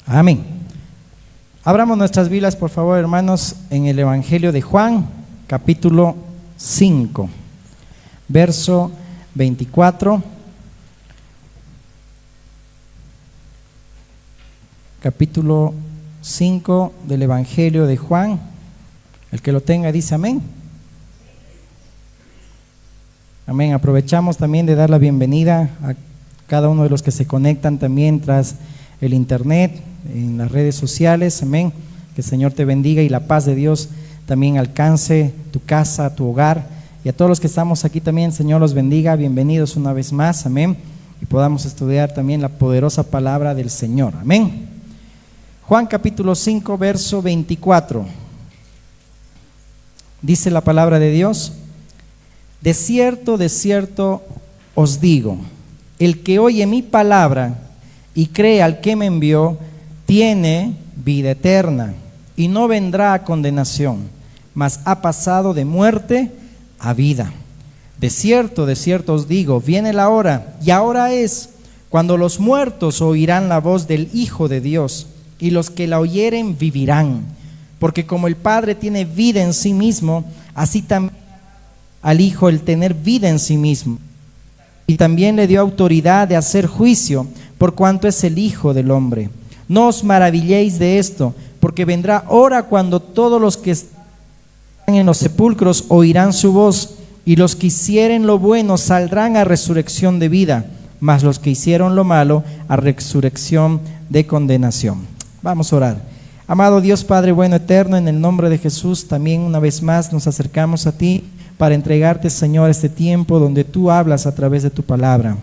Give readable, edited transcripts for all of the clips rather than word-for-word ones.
Amén. Abramos nuestras Biblias, por favor, hermanos, en el Evangelio de Juan, capítulo 5, verso 24. Capítulo 5 del Evangelio de Juan. El que lo tenga dice amén. Amén. Aprovechamos también de dar la bienvenida a cada uno de los que se conectan también tras el internet, en las redes sociales. Amén. Que el Señor te bendiga y la paz de Dios también alcance tu casa, tu hogar. Y a todos los que estamos aquí también, Señor los bendiga. Bienvenidos una vez más. Amén. Y podamos estudiar también la poderosa palabra del Señor. Amén. Juan capítulo 5, verso 24. Dice la palabra de Dios: de cierto os digo, el que oye mi palabra y cree al que me envió, tiene vida eterna, y no vendrá a condenación, mas ha pasado de muerte a vida. De cierto os digo, viene la hora, y ahora es, cuando los muertos oirán la voz del Hijo de Dios, y los que la oyeren vivirán. Porque como el Padre tiene vida en sí mismo, así también al Hijo el tener vida en sí mismo. Y también le dio autoridad de hacer juicio, por cuanto es el Hijo del hombre. No os maravilléis de esto, porque vendrá hora cuando todos los que están en los sepulcros oirán su voz, y los que hicieren lo bueno saldrán a resurrección de vida, mas los que hicieron lo malo a resurrección de condenación. Vamos a orar. Amado Dios Padre bueno eterno, en el nombre de Jesús también una vez más nos acercamos a ti para entregarte, Señor, este tiempo donde tú hablas a través de tu palabra.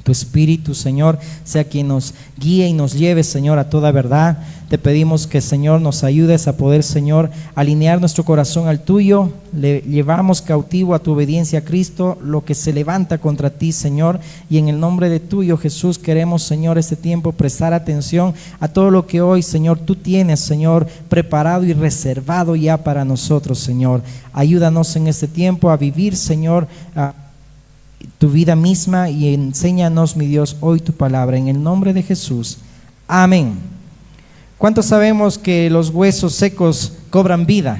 Tu Espíritu, Señor, sea quien nos guíe y nos lleve, Señor, a toda verdad. Te pedimos que, Señor, nos ayudes a poder, Señor, alinear nuestro corazón al tuyo. Le llevamos cautivo a tu obediencia a Cristo, lo que se levanta contra ti, Señor. Y en el nombre de tuyo, Jesús, queremos, Señor, este tiempo prestar atención a todo lo que hoy, Señor, tú tienes, Señor, preparado y reservado ya para nosotros, Señor. Ayúdanos en este tiempo a vivir, Señor, tu vida misma, y enséñanos, mi Dios, hoy tu palabra, en el nombre de Jesús. Amén. ¿Cuántos sabemos que los huesos secos cobran vida?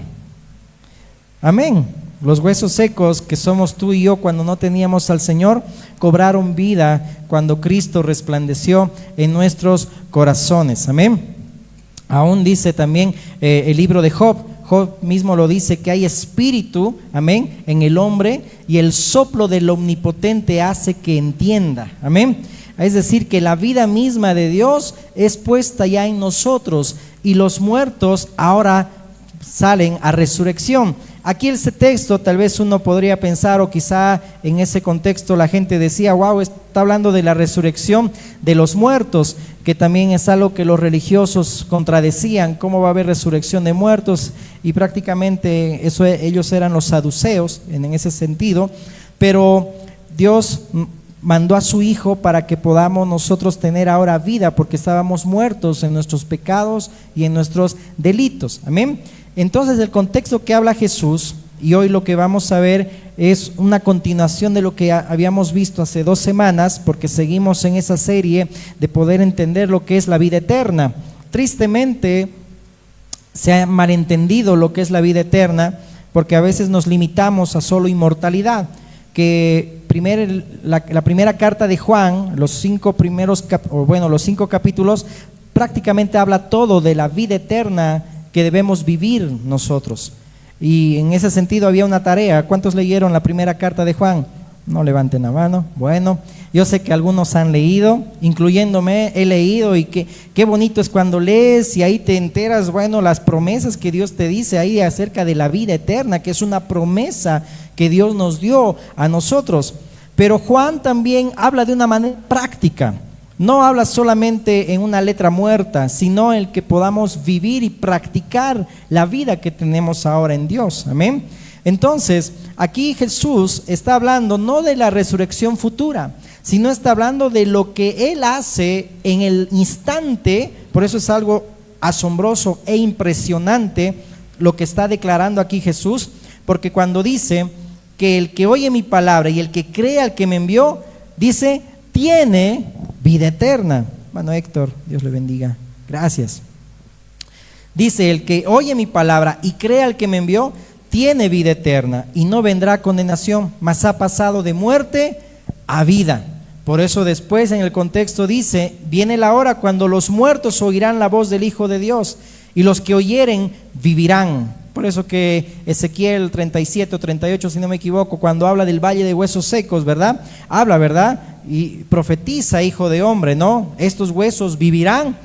Amén. Los huesos secos, que somos tú y yo cuando no teníamos al Señor, cobraron vida cuando Cristo resplandeció en nuestros corazones. Amén. Aún dice también el libro de Job mismo lo dice, que hay espíritu, amén, en el hombre, y el soplo del Omnipotente hace que entienda, amén. Es decir, que la vida misma de Dios es puesta ya en nosotros, y los muertos ahora salen a resurrección. Aquí ese texto tal vez uno podría pensar, o quizá en ese contexto la gente decía, wow, está hablando de la resurrección de los muertos, que también es algo que los religiosos contradecían. ¿Cómo va a haber resurrección de muertos? Y prácticamente eso, ellos eran los saduceos en ese sentido. Pero Dios mandó a su Hijo para que podamos nosotros tener ahora vida, porque estábamos muertos en nuestros pecados y en nuestros delitos. Amén. Entonces el contexto que habla Jesús, y hoy lo que vamos a ver es una continuación de lo que habíamos visto hace 2 semanas, porque seguimos en esa serie de poder entender lo que es la vida eterna. Tristemente se ha malentendido lo que es la vida eterna, porque a veces nos limitamos a solo inmortalidad, que la primera carta de Juan, los 5 capítulos, prácticamente habla todo de la vida eterna que debemos vivir nosotros. Y en ese sentido había una tarea. ¿Cuántos leyeron la primera carta de Juan? No levanten la mano. Bueno, yo sé que algunos han leído, incluyéndome, he leído, y qué bonito es cuando lees y ahí te enteras, bueno, las promesas que Dios te dice ahí acerca de la vida eterna, que es una promesa que Dios nos dio a nosotros. Pero Juan también habla de una manera práctica. No habla solamente en una letra muerta, sino en que podamos vivir y practicar la vida que tenemos ahora en Dios. Amén. Entonces, aquí Jesús está hablando no de la resurrección futura, sino está hablando de lo que Él hace en el instante. Por eso es algo asombroso e impresionante lo que está declarando aquí Jesús, porque cuando dice que el que oye mi palabra y el que cree al que me envió, dice, tiene vida eterna. Bueno, Héctor, Dios le bendiga, Gracias. Dice, el que oye mi palabra y cree al que me envió, tiene vida eterna y no vendrá a condenación, mas ha pasado de muerte a vida. Por eso después en el contexto dice, viene la hora cuando los muertos oirán la voz del Hijo de Dios y los que oyeren vivirán. Por eso que Ezequiel 37 o 38, si no me equivoco, cuando habla del valle de huesos secos, ¿verdad? Habla, ¿verdad? Y profetiza, hijo de hombre, ¿no? Estos huesos vivirán.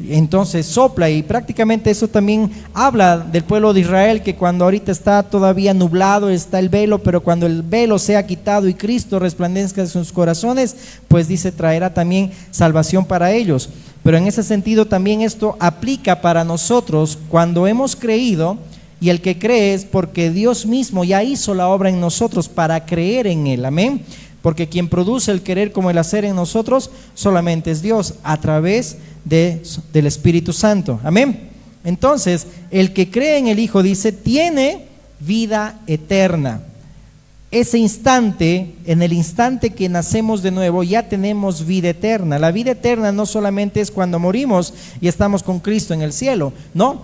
Entonces sopla, y prácticamente eso también habla del pueblo de Israel, que cuando ahorita está todavía nublado, está el velo, pero cuando el velo sea quitado y Cristo resplandezca en sus corazones, pues dice, traerá también salvación para ellos. Pero en ese sentido también esto aplica para nosotros cuando hemos creído, y el que cree es porque Dios mismo ya hizo la obra en nosotros para creer en Él, amén. Porque quien produce el querer como el hacer en nosotros solamente es Dios, a través del Espíritu Santo, amén. Entonces, el que cree en el Hijo, dice, tiene vida eterna. Ese instante, en el instante que nacemos de nuevo, ya tenemos vida eterna. La vida eterna no solamente es cuando morimos y estamos con Cristo en el cielo, no,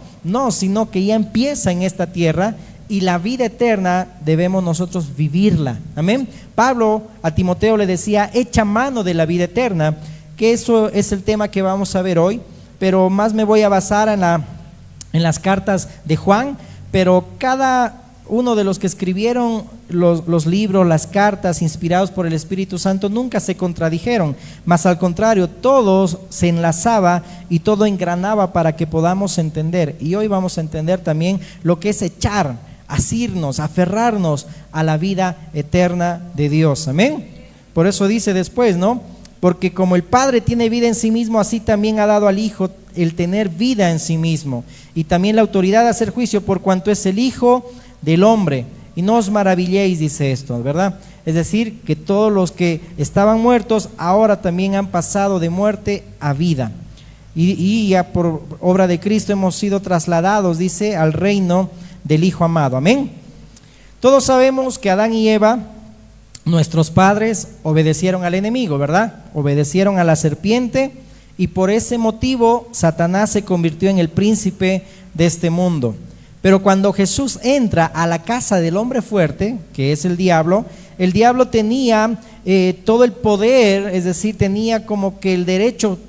sino que ya empieza en esta tierra. Y la vida eterna debemos nosotros vivirla, amén. Pablo a Timoteo le decía, echa mano de la vida eterna, que eso es el tema que vamos a ver hoy, pero más me voy a basar en las cartas de Juan. Pero cada uno de los que escribieron los libros, las cartas inspirados por el Espíritu Santo, nunca se contradijeron, mas al contrario, todos se enlazaba y todo engranaba para que podamos entender. Y hoy vamos a entender también lo que es echar, asirnos, aferrarnos a la vida eterna de Dios, amén. Por eso dice después, ¿no? Porque como el Padre tiene vida en sí mismo, así también ha dado al Hijo el tener vida en sí mismo, y también la autoridad de hacer juicio, por cuanto es el Hijo del hombre. Y no os maravilléis, dice esto, ¿verdad? Es decir, que todos los que estaban muertos ahora también han pasado de muerte a vida, y ya por obra de Cristo hemos sido trasladados, dice, al reino del Hijo amado, amén. Todos sabemos que Adán y Eva, nuestros padres, obedecieron al enemigo, ¿verdad? Obedecieron a la serpiente, y por ese motivo Satanás se convirtió en el príncipe de este mundo. Pero cuando Jesús entra a la casa del hombre fuerte, que es el diablo tenía todo el poder, es decir, tenía como que el derecho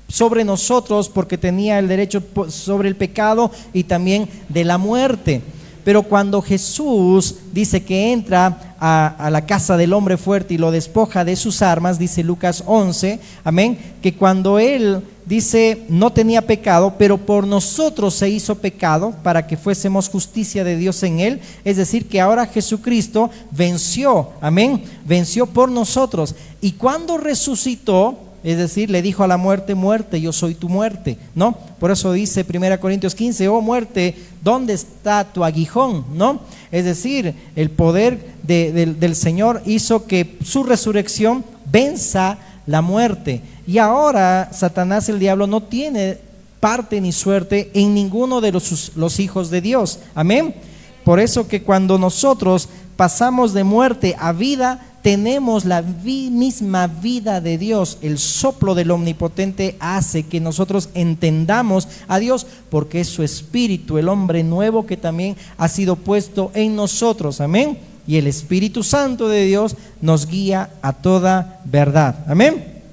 sobre nosotros, porque tenía el derecho sobre el pecado y también de la muerte. Pero cuando Jesús dice que entra a la casa del hombre fuerte y lo despoja de sus armas, dice Lucas 11, amén, que cuando él dice no tenía pecado, pero por nosotros se hizo pecado para que fuésemos justicia de Dios en él. Es decir, que ahora Jesucristo venció, amén, venció por nosotros. Y cuando resucitó, es decir, le dijo a la muerte, muerte, yo soy tu muerte, ¿no? Por eso dice 1 Corintios 15, oh muerte, ¿dónde está tu aguijón? ¿No? Es decir, el poder del Señor hizo que su resurrección venza la muerte. Y ahora Satanás, el diablo, no tiene parte ni suerte en ninguno de los hijos de Dios, amén. Por eso que cuando nosotros pasamos de muerte a vida, tenemos la misma vida de Dios. El soplo del Omnipotente hace que nosotros entendamos a Dios, porque es su Espíritu, el hombre nuevo que también ha sido puesto en nosotros, amén. Y el Espíritu Santo de Dios nos guía a toda verdad, amén.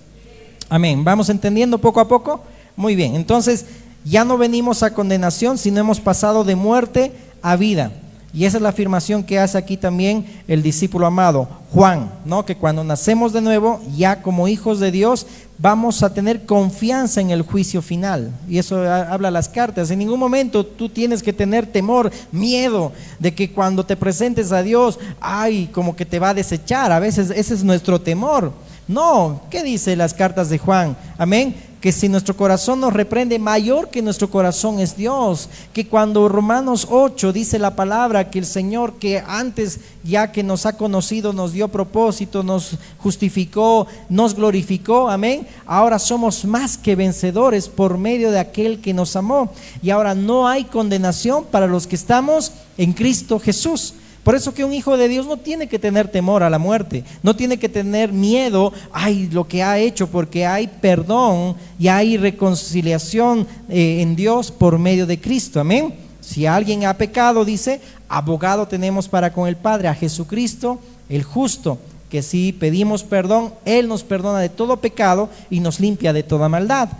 Amén. ¿Vamos entendiendo poco a poco? Muy bien, entonces ya no venimos a condenación, sino hemos pasado de muerte a vida. Y esa es la afirmación que hace aquí también el discípulo amado Juan, ¿no? Que cuando nacemos de nuevo, ya como hijos de Dios, vamos a tener confianza en el juicio final. Y eso habla las cartas. En ningún momento tú tienes que tener temor, miedo de que cuando te presentes a Dios, ay, como que te va a desechar. A veces ese es nuestro temor. No, ¿qué dice las cartas de Juan? Amén. Que si nuestro corazón nos reprende, mayor que nuestro corazón es Dios. Que cuando Romanos 8 dice la palabra que el Señor, que antes ya que nos ha conocido, nos dio propósito, nos justificó, nos glorificó, amén. Ahora somos más que vencedores por medio de aquel que nos amó. Y ahora no hay condenación para los que estamos en Cristo Jesús. Por eso que un hijo de Dios no tiene que tener temor a la muerte, no tiene que tener miedo, ay, lo que ha hecho, porque hay perdón y hay reconciliación en Dios por medio de Cristo, amén. Si alguien ha pecado, dice, abogado tenemos para con el Padre, a Jesucristo el justo, que si pedimos perdón, Él nos perdona de todo pecado y nos limpia de toda maldad.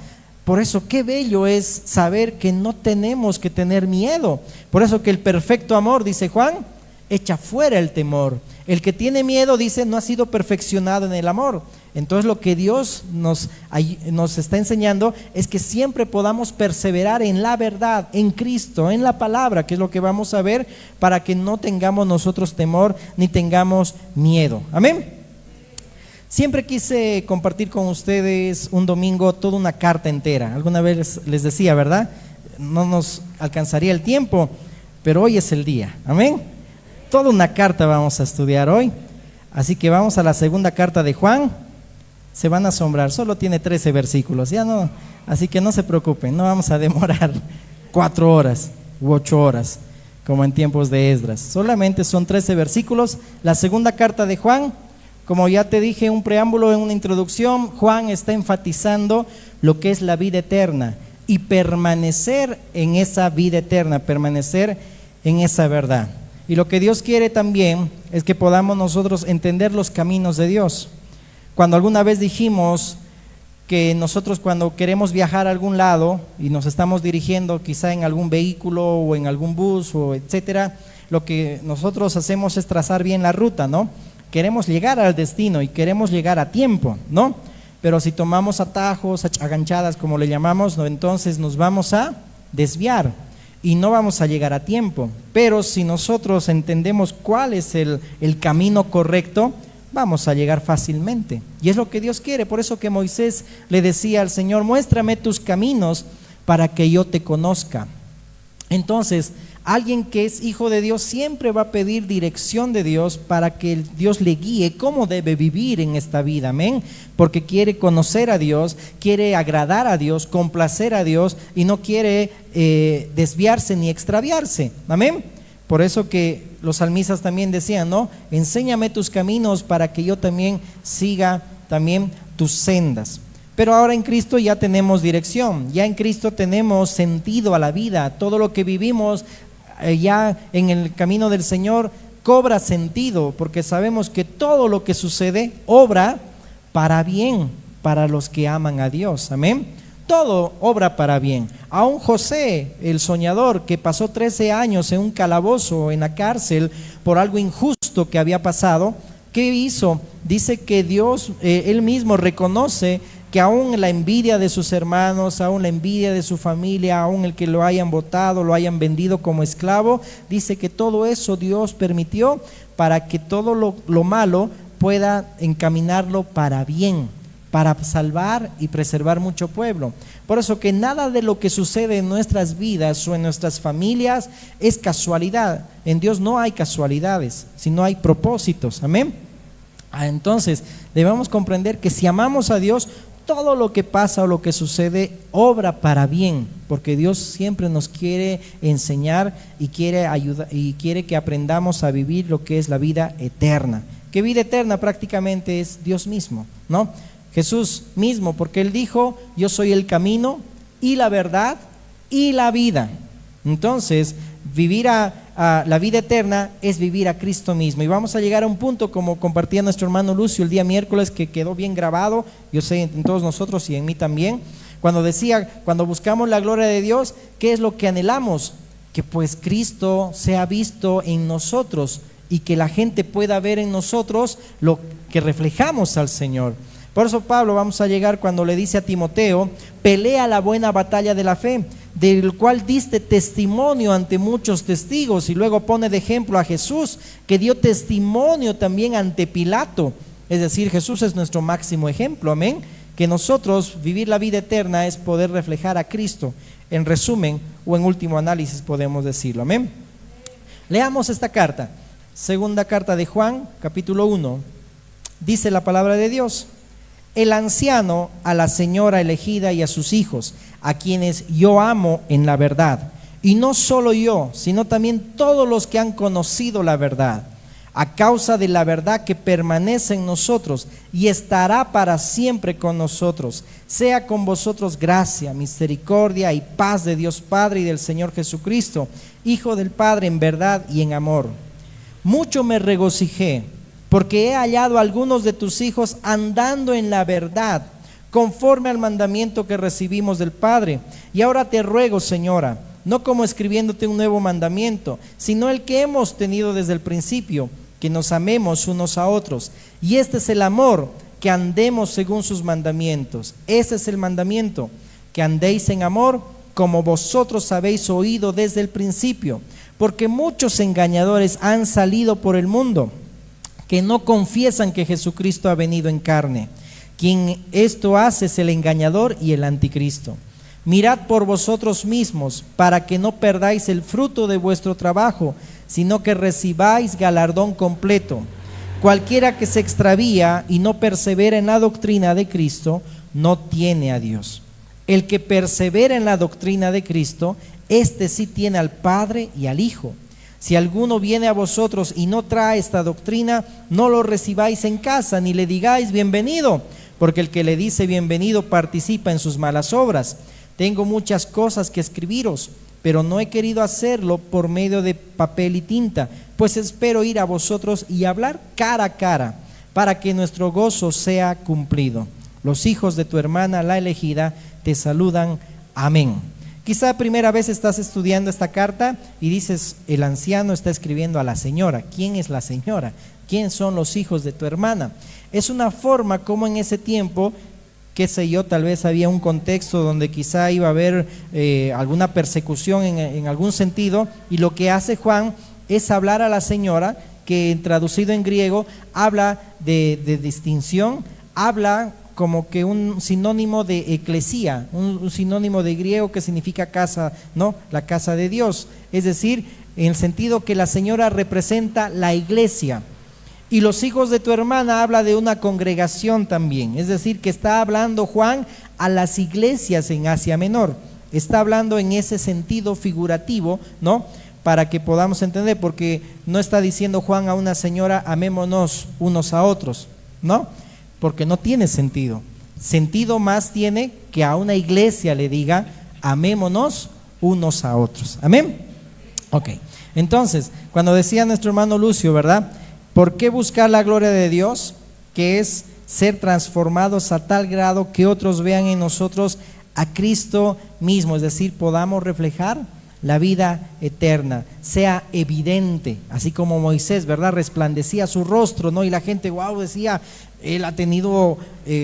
Por eso qué bello es saber que no tenemos que tener miedo. Por eso que el perfecto amor, dice Juan, echa fuera el temor. El que tiene miedo, dice, no ha sido perfeccionado en el amor. Entonces lo que Dios nos está enseñando es que siempre podamos perseverar en la verdad, en Cristo, en la palabra, que es lo que vamos a ver, para que no tengamos nosotros temor ni tengamos miedo. Amén. Siempre quise compartir con ustedes un domingo toda una carta entera. Alguna vez les decía, ¿verdad? No nos alcanzaría el tiempo, pero hoy es el día. Amén. Toda una carta vamos a estudiar hoy. Así que vamos a la segunda carta de Juan. Se van a asombrar, solo tiene 13 versículos, ya no, así que no se preocupen, no vamos a demorar 4 horas u 8 horas como en tiempos de Esdras. Solamente son 13 versículos. La segunda carta de Juan, como ya te dije, un preámbulo, en una introducción, Juan está enfatizando lo que es la vida eterna y permanecer en esa vida eterna, permanecer en esa verdad. Y lo que Dios quiere también es que podamos nosotros entender los caminos de Dios. Cuando alguna vez dijimos que nosotros cuando queremos viajar a algún lado y nos estamos dirigiendo quizá en algún vehículo o en algún bus o etcétera, lo que nosotros hacemos es trazar bien la ruta, ¿no? Queremos llegar al destino y queremos llegar a tiempo, ¿no? Pero si tomamos atajos, aganchadas como le llamamos, ¿no? Entonces nos vamos a desviar y no vamos a llegar a tiempo. Pero si nosotros entendemos cuál es el camino correcto, vamos a llegar fácilmente. Y es lo que Dios quiere. Por eso que Moisés le decía al Señor, muéstrame tus caminos para que yo te conozca. Entonces, alguien que es hijo de Dios siempre va a pedir dirección de Dios para que Dios le guíe cómo debe vivir en esta vida, amén, porque quiere conocer a Dios, quiere agradar a Dios, complacer a Dios y no quiere desviarse ni extraviarse, amén. Por eso que los salmistas también decían, ¿no? Enséñame tus caminos para que yo también siga también tus sendas. Pero ahora en Cristo ya tenemos dirección, ya en Cristo tenemos sentido a la vida. Todo lo que vivimos ya en el camino del Señor cobra sentido, porque sabemos que todo lo que sucede obra para bien, para los que aman a Dios, amén. Todo obra para bien. Aún José, el soñador, que pasó 13 años en un calabozo, en la cárcel, por algo injusto que había pasado, ¿qué hizo? Dice que Dios, él mismo reconoce que aún la envidia de sus hermanos, aún la envidia de su familia, aún el que lo hayan botado, lo hayan vendido como esclavo, dice que todo eso Dios permitió para que todo lo malo pueda encaminarlo para bien, para salvar y preservar mucho pueblo. Por eso que nada de lo que sucede en nuestras vidas o en nuestras familias es casualidad. En Dios no hay casualidades, sino hay propósitos, amén. Entonces debemos comprender que si amamos a Dios, todo lo que pasa o lo que sucede obra para bien, porque Dios siempre nos quiere enseñar y quiere ayudar y quiere que aprendamos a vivir lo que es la vida eterna. Que vida eterna prácticamente es Dios mismo, ¿no? Jesús mismo, porque Él dijo, yo soy el camino y la verdad y la vida. Entonces, vivir a la vida eterna es vivir a Cristo mismo. Y vamos a llegar a un punto, como compartía nuestro hermano Lucio el día miércoles, que quedó bien grabado, yo sé, en todos nosotros y en mí también, cuando decía, cuando buscamos la gloria de Dios, ¿qué es lo que anhelamos? Que pues Cristo sea visto en nosotros y que la gente pueda ver en nosotros lo que reflejamos al Señor. Por eso Pablo, vamos a llegar cuando le dice a Timoteo, pelea la buena batalla de la fe, del cual diste testimonio ante muchos testigos, y luego pone de ejemplo a Jesús, que dio testimonio también ante Pilato. Es decir, Jesús es nuestro máximo ejemplo, amén. Que nosotros vivir la vida eterna es poder reflejar a Cristo. En resumen, o en último análisis podemos decirlo, amén. Leamos esta carta, segunda carta de Juan, capítulo 1. Dice la palabra de Dios: el anciano a la señora elegida y a sus hijos, a quienes yo amo en la verdad, Y no solo yo, sino también todos los que han conocido la verdad, a causa de la verdad que permanece en nosotros y estará para siempre con nosotros. Sea con vosotros gracia, misericordia y paz de Dios Padre y del Señor Jesucristo, Hijo del Padre, en verdad y en amor. Mucho me regocijé, porque he hallado a algunos de tus hijos andando en la verdad, conforme al mandamiento que recibimos del Padre. Y ahora te ruego, Señora, no como escribiéndote un nuevo mandamiento, sino el que hemos tenido desde el principio, que nos amemos unos a otros. Y este es el amor, que andemos según sus mandamientos. Ese es el mandamiento, que andéis en amor, como vosotros habéis oído desde el principio. Porque muchos engañadores han salido por el mundo, que no confiesan que Jesucristo ha venido en carne. Quien esto hace es el engañador y el anticristo. Mirad por vosotros mismos, para que no perdáis el fruto de vuestro trabajo, sino que recibáis galardón completo. Cualquiera que se extravía y no persevera en la doctrina de Cristo, no tiene a Dios. El que persevera en la doctrina de Cristo, este sí tiene al Padre y al Hijo. Si alguno viene a vosotros y no trae esta doctrina, no lo recibáis en casa, ni le digáis bienvenido, porque el que le dice bienvenido participa en sus malas obras. Tengo muchas cosas que escribiros, pero no he querido hacerlo por medio de papel y tinta, pues espero ir a vosotros y hablar cara a cara, para que nuestro gozo sea cumplido. Los hijos de tu hermana, la elegida, te saludan. Amén. Quizá primera vez estás estudiando esta carta y dices, el anciano está escribiendo a la señora. ¿Quién es la señora? ¿Quién son los hijos de tu hermana? Es una forma como en ese tiempo, qué sé yo, tal vez había un contexto donde quizá iba a haber alguna persecución en algún sentido, y lo que hace Juan es hablar a la señora, que traducido en griego habla de distinción, habla como que un sinónimo de eclesía, un sinónimo de griego que significa casa, ¿no? La casa de Dios, es decir, en el sentido que la señora representa la iglesia. Y los hijos de tu hermana habla de una congregación también, es decir, que está hablando Juan a las iglesias en Asia Menor, está hablando en ese sentido figurativo, ¿no? Para que podamos entender, porque no está diciendo Juan a una señora, amémonos unos a otros, ¿no? Porque no tiene sentido. Sentido más tiene que a una iglesia le diga, amémonos unos a otros. ¿Amén? Ok, entonces, cuando decía nuestro hermano Lucio, ¿verdad? ¿Por qué buscar la gloria de Dios? Que es ser transformados a tal grado que otros vean en nosotros a Cristo mismo, es decir, podamos reflejar la vida eterna, sea evidente, así como Moisés, ¿verdad? Resplandecía su rostro, ¿no? Y la gente, wow, decía, él ha tenido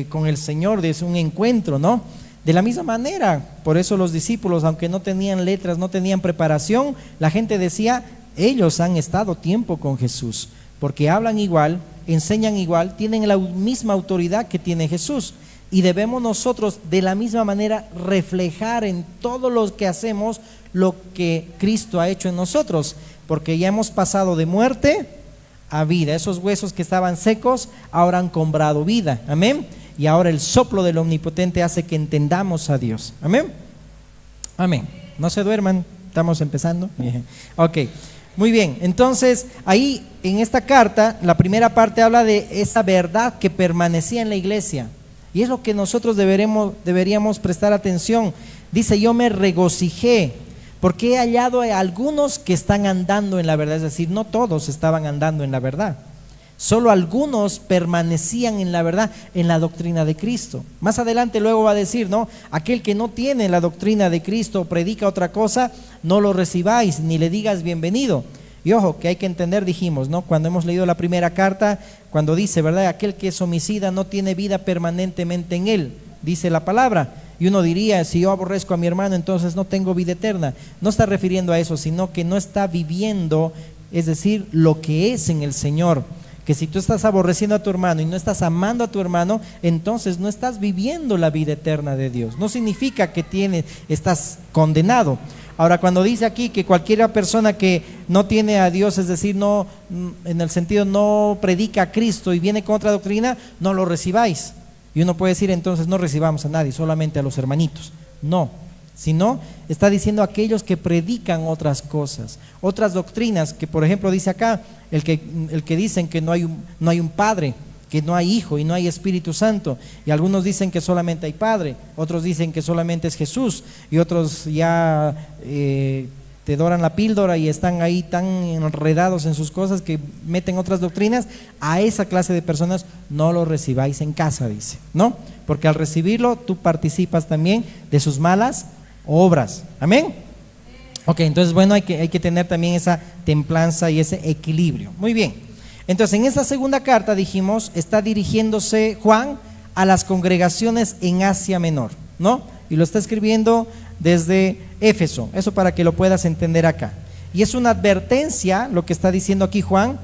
con el Señor desde un encuentro, ¿no? De la misma manera, por eso los discípulos, aunque no tenían letras, no tenían preparación, la gente decía, ellos han estado tiempo con Jesús, porque hablan igual, enseñan igual, tienen la misma autoridad que tiene Jesús. Y debemos nosotros de la misma manera reflejar en todo lo que hacemos lo que Cristo ha hecho en nosotros, porque ya hemos pasado de muerte a vida. Esos huesos que estaban secos ahora han cobrado vida, amén. Y ahora el soplo del Omnipotente hace que entendamos a Dios, amén. Amén. No se duerman, estamos empezando. Ok, muy bien. Entonces ahí en esta carta, la primera parte habla de esa verdad que permanecía en la iglesia. Y es lo que nosotros deberíamos prestar atención. Dice, yo me regocijé, porque he hallado a algunos que están andando en la verdad. Es decir, no todos estaban andando en la verdad. Solo algunos permanecían en la verdad, en la doctrina de Cristo. Más adelante luego va a decir, ¿no? Aquel que no tiene la doctrina de Cristo o predica otra cosa, no lo recibáis, ni le digas bienvenido. Y ojo, que hay que entender, dijimos, ¿no? Cuando hemos leído la primera carta, cuando dice, ¿verdad? Aquel que es homicida no tiene vida permanentemente en él, dice la palabra. Y uno diría, si yo aborrezco a mi hermano, entonces no tengo vida eterna. No está refiriendo a eso, sino que no está viviendo, es decir, lo que es en el Señor. Que si tú estás aborreciendo a tu hermano y no estás amando a tu hermano, entonces no estás viviendo la vida eterna de Dios. No significa que estás condenado. Ahora, cuando dice aquí que cualquier persona que no tiene a Dios, es decir, no, en el sentido no predica a Cristo y viene con otra doctrina, no lo recibáis. Y uno puede decir, entonces no recibamos a nadie, solamente a los hermanitos. No, sino está diciendo aquellos que predican otras cosas, otras doctrinas, que por ejemplo dice acá, el que dicen que no hay un Padre, que no hay Hijo y no hay Espíritu Santo, y algunos dicen que solamente hay Padre, otros dicen que solamente es Jesús, y otros ya te doran la píldora y están ahí tan enredados en sus cosas que meten otras doctrinas. A esa clase de personas no lo recibáis en casa, dice, ¿no? Porque al recibirlo tú participas también de sus malas obras. Amén. Ok, entonces bueno, hay que tener también esa templanza y ese equilibrio. Muy bien. Entonces en esta segunda carta, dijimos, está dirigiéndose Juan a las congregaciones en Asia Menor, ¿no? Y lo está escribiendo desde Éfeso, eso para que lo puedas entender acá. Y es una advertencia lo que está diciendo aquí Juan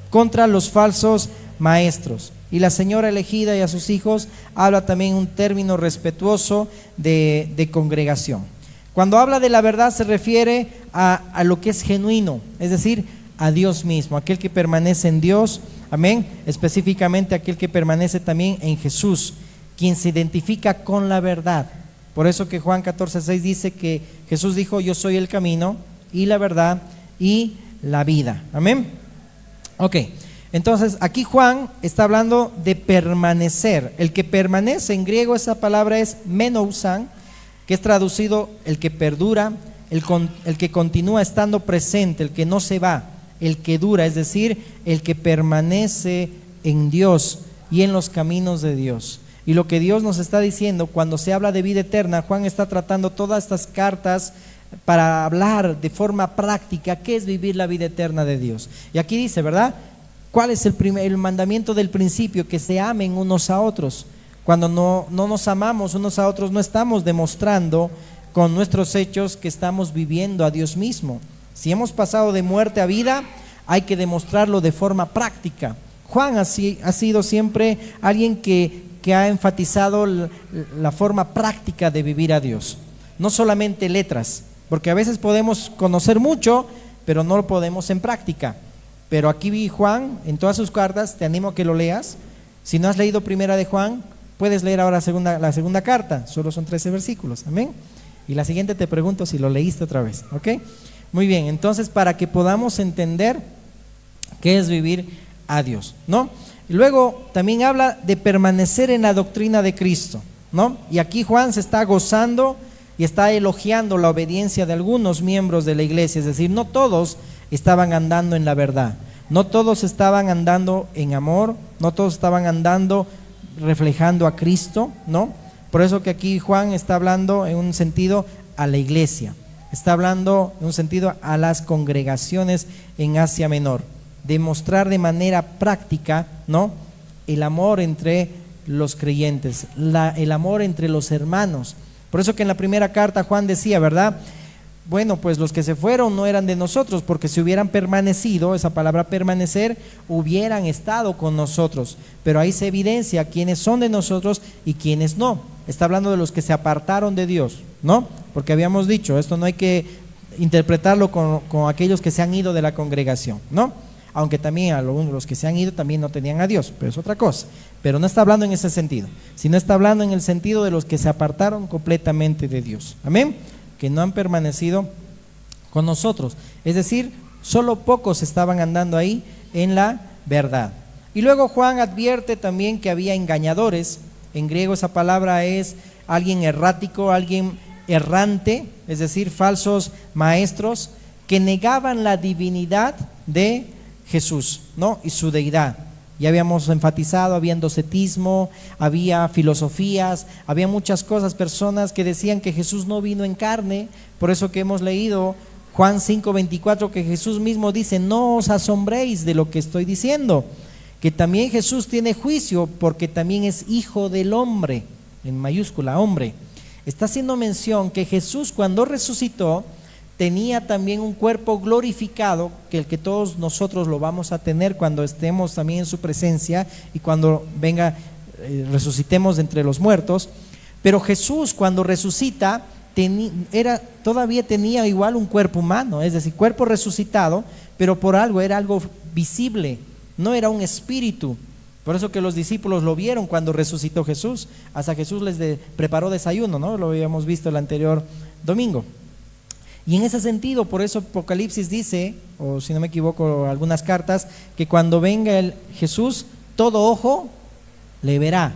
contra los falsos maestros. Y la señora elegida y a sus hijos habla también un término respetuoso de congregación. Cuando habla de la verdad se refiere a lo que es genuino, es decir, a Dios mismo, aquel que permanece en Dios, amén, específicamente aquel que permanece también en Jesús, quien se identifica con la verdad. Por eso que Juan 14:6 dice que Jesús dijo: yo soy el camino y la verdad y la vida. Amén. Ok, entonces aquí Juan está hablando de permanecer. El que permanece, en griego esa palabra es menousan, que es traducido el que perdura, el que continúa estando presente, el que no se va, el que dura, es decir, el que permanece en Dios y en los caminos de Dios. Y lo que Dios nos está diciendo cuando se habla de vida eterna, Juan está tratando todas estas cartas para hablar de forma práctica qué es vivir la vida eterna de Dios. Y aquí dice, ¿verdad? ¿Cuál es el mandamiento del principio? Que se amen unos a otros. Cuando no nos amamos unos a otros, no estamos demostrando con nuestros hechos que estamos viviendo a Dios mismo. Si hemos pasado de muerte a vida, hay que demostrarlo de forma práctica. Juan ha sido siempre alguien que ha enfatizado la forma práctica de vivir a Dios, no solamente letras, porque a veces podemos conocer mucho, pero no lo podemos en práctica. Pero aquí vi Juan, en todas sus cartas, te animo a que lo leas. Si no has leído primera de Juan, puedes leer ahora la segunda carta, solo son 13 versículos, amén. Y la siguiente te pregunto si lo leíste otra vez, ¿ok? Muy bien, entonces para que podamos entender qué es vivir a Dios, ¿no? Y luego también habla de permanecer en la doctrina de Cristo, ¿no? Y aquí Juan se está gozando y está elogiando la obediencia de algunos miembros de la iglesia, es decir, no todos estaban andando en la verdad, no todos estaban andando en amor, no todos estaban andando reflejando a Cristo, ¿no? Por eso que aquí Juan está hablando en un sentido a la iglesia, está hablando en un sentido a las congregaciones en Asia Menor. Demostrar de manera práctica, ¿no?, el amor entre los creyentes, el amor entre los hermanos. Por eso que en la primera carta Juan decía, ¿verdad? Bueno, pues los que se fueron no eran de nosotros, porque si hubieran permanecido, esa palabra permanecer, hubieran estado con nosotros. Pero ahí se evidencia quiénes son de nosotros y quiénes no. Está hablando de los que se apartaron de Dios, ¿no? Porque habíamos dicho, esto no hay que interpretarlo con aquellos que se han ido de la congregación, ¿no? Aunque también a los que se han ido también no tenían a Dios, pero es otra cosa. Pero no está hablando en ese sentido, sino está hablando en el sentido de los que se apartaron completamente de Dios. Amén. Que no han permanecido con nosotros. Es decir, solo pocos estaban andando ahí en la verdad. Y luego Juan advierte también que había engañadores. En griego esa palabra es alguien errático, alguien errante, es decir, falsos maestros que negaban la divinidad de Jesús, ¿no?, y su deidad. Ya habíamos enfatizado, había docetismo, había filosofías, había muchas cosas, personas que decían que Jesús no vino en carne. Por eso que hemos leído Juan 5:24, que Jesús mismo dice: no os asombréis de lo que estoy diciendo, que también Jesús tiene juicio, porque también es hijo del hombre, en mayúscula, hombre. Está haciendo mención que Jesús, cuando resucitó, tenía también un cuerpo glorificado, que el que todos nosotros lo vamos a tener cuando estemos también en su presencia y cuando venga, resucitemos de entre los muertos. Pero Jesús, cuando resucita, todavía tenía igual un cuerpo humano, es decir, cuerpo resucitado, pero por algo, era algo visible, no era un espíritu, Por eso que los discípulos lo vieron cuando resucitó Jesús. Hasta Jesús les preparó desayuno, ¿no? Lo habíamos visto el anterior domingo. Y en ese sentido, por eso Apocalipsis dice, o si no me equivoco, algunas cartas, que cuando venga el Jesús, todo ojo le verá.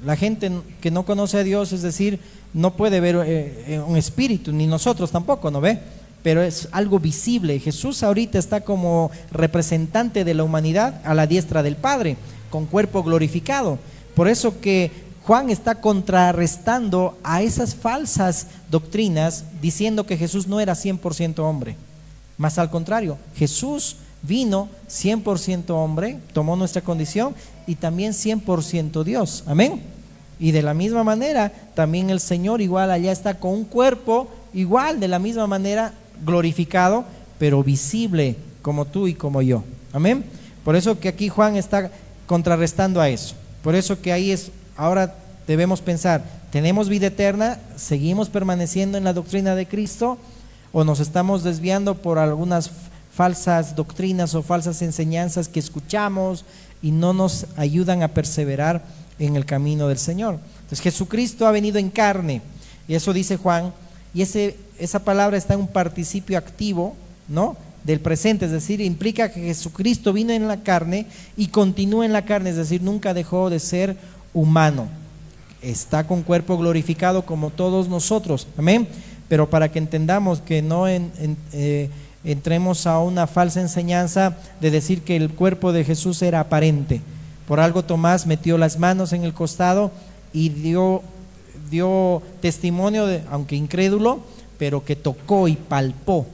La gente que no conoce a Dios, es decir, no puede ver un espíritu, ni nosotros tampoco, ¿no ve? Pero es algo visible. Jesús ahorita está como representante de la humanidad a la diestra del Padre, con cuerpo glorificado. Por eso que Juan está contrarrestando a esas falsas doctrinas, diciendo que Jesús no era 100% hombre. Más al contrario, Jesús vino 100% hombre, tomó nuestra condición, y también 100% Dios. Amén. Y de la misma manera, también el Señor igual allá está con un cuerpo igual, de la misma manera, glorificado, pero visible, como tú y como yo. Amén. Por eso que aquí Juan está contrarrestando a eso. Por eso que ahí es, ahora debemos pensar, ¿tenemos vida eterna? ¿Seguimos permaneciendo en la doctrina de Cristo? ¿O nos estamos desviando por algunas falsas doctrinas o falsas enseñanzas que escuchamos y no nos ayudan a perseverar en el camino del Señor? Entonces Jesucristo ha venido en carne, y eso dice Juan, y esa palabra está en un participio activo, ¿no?, del presente, es decir, implica que Jesucristo vino en la carne y continúa en la carne, es decir, nunca dejó de ser humano. Está con cuerpo glorificado como todos nosotros, amén. Pero para que entendamos que no entremos a una falsa enseñanza de decir que el cuerpo de Jesús era aparente. Por algo Tomás metió las manos en el costado y dio testimonio, aunque incrédulo, pero que tocó y palpó.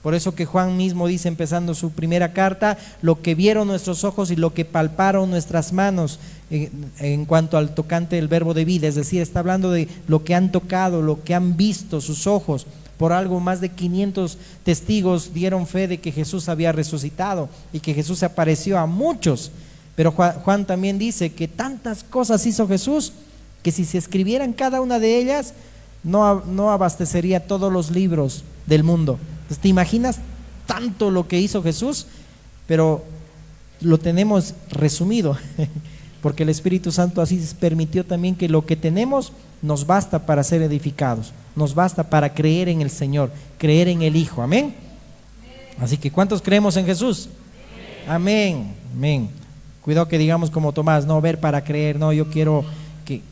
Por eso que Juan mismo dice, empezando su primera carta, lo que vieron nuestros ojos y lo que palparon nuestras manos, en cuanto al tocante del verbo de vida. Es decir, está hablando de lo que han tocado, lo que han visto sus ojos. Por algo más de 500 testigos dieron fe de que Jesús había resucitado y que Jesús se apareció a muchos. Pero Juan también dice que tantas cosas hizo Jesús que si se escribieran cada una de ellas no abastecería todos los libros del mundo. Entonces, ¿te imaginas tanto lo que hizo Jesús? Pero lo tenemos resumido porque el Espíritu Santo así permitió también que lo que tenemos nos basta para ser edificados, nos basta para creer en el Señor, creer en el Hijo, amén. Así que ¿cuántos creemos en Jesús? Amén, amén. Cuidado que digamos como Tomás, no ver para creer, no, yo quiero que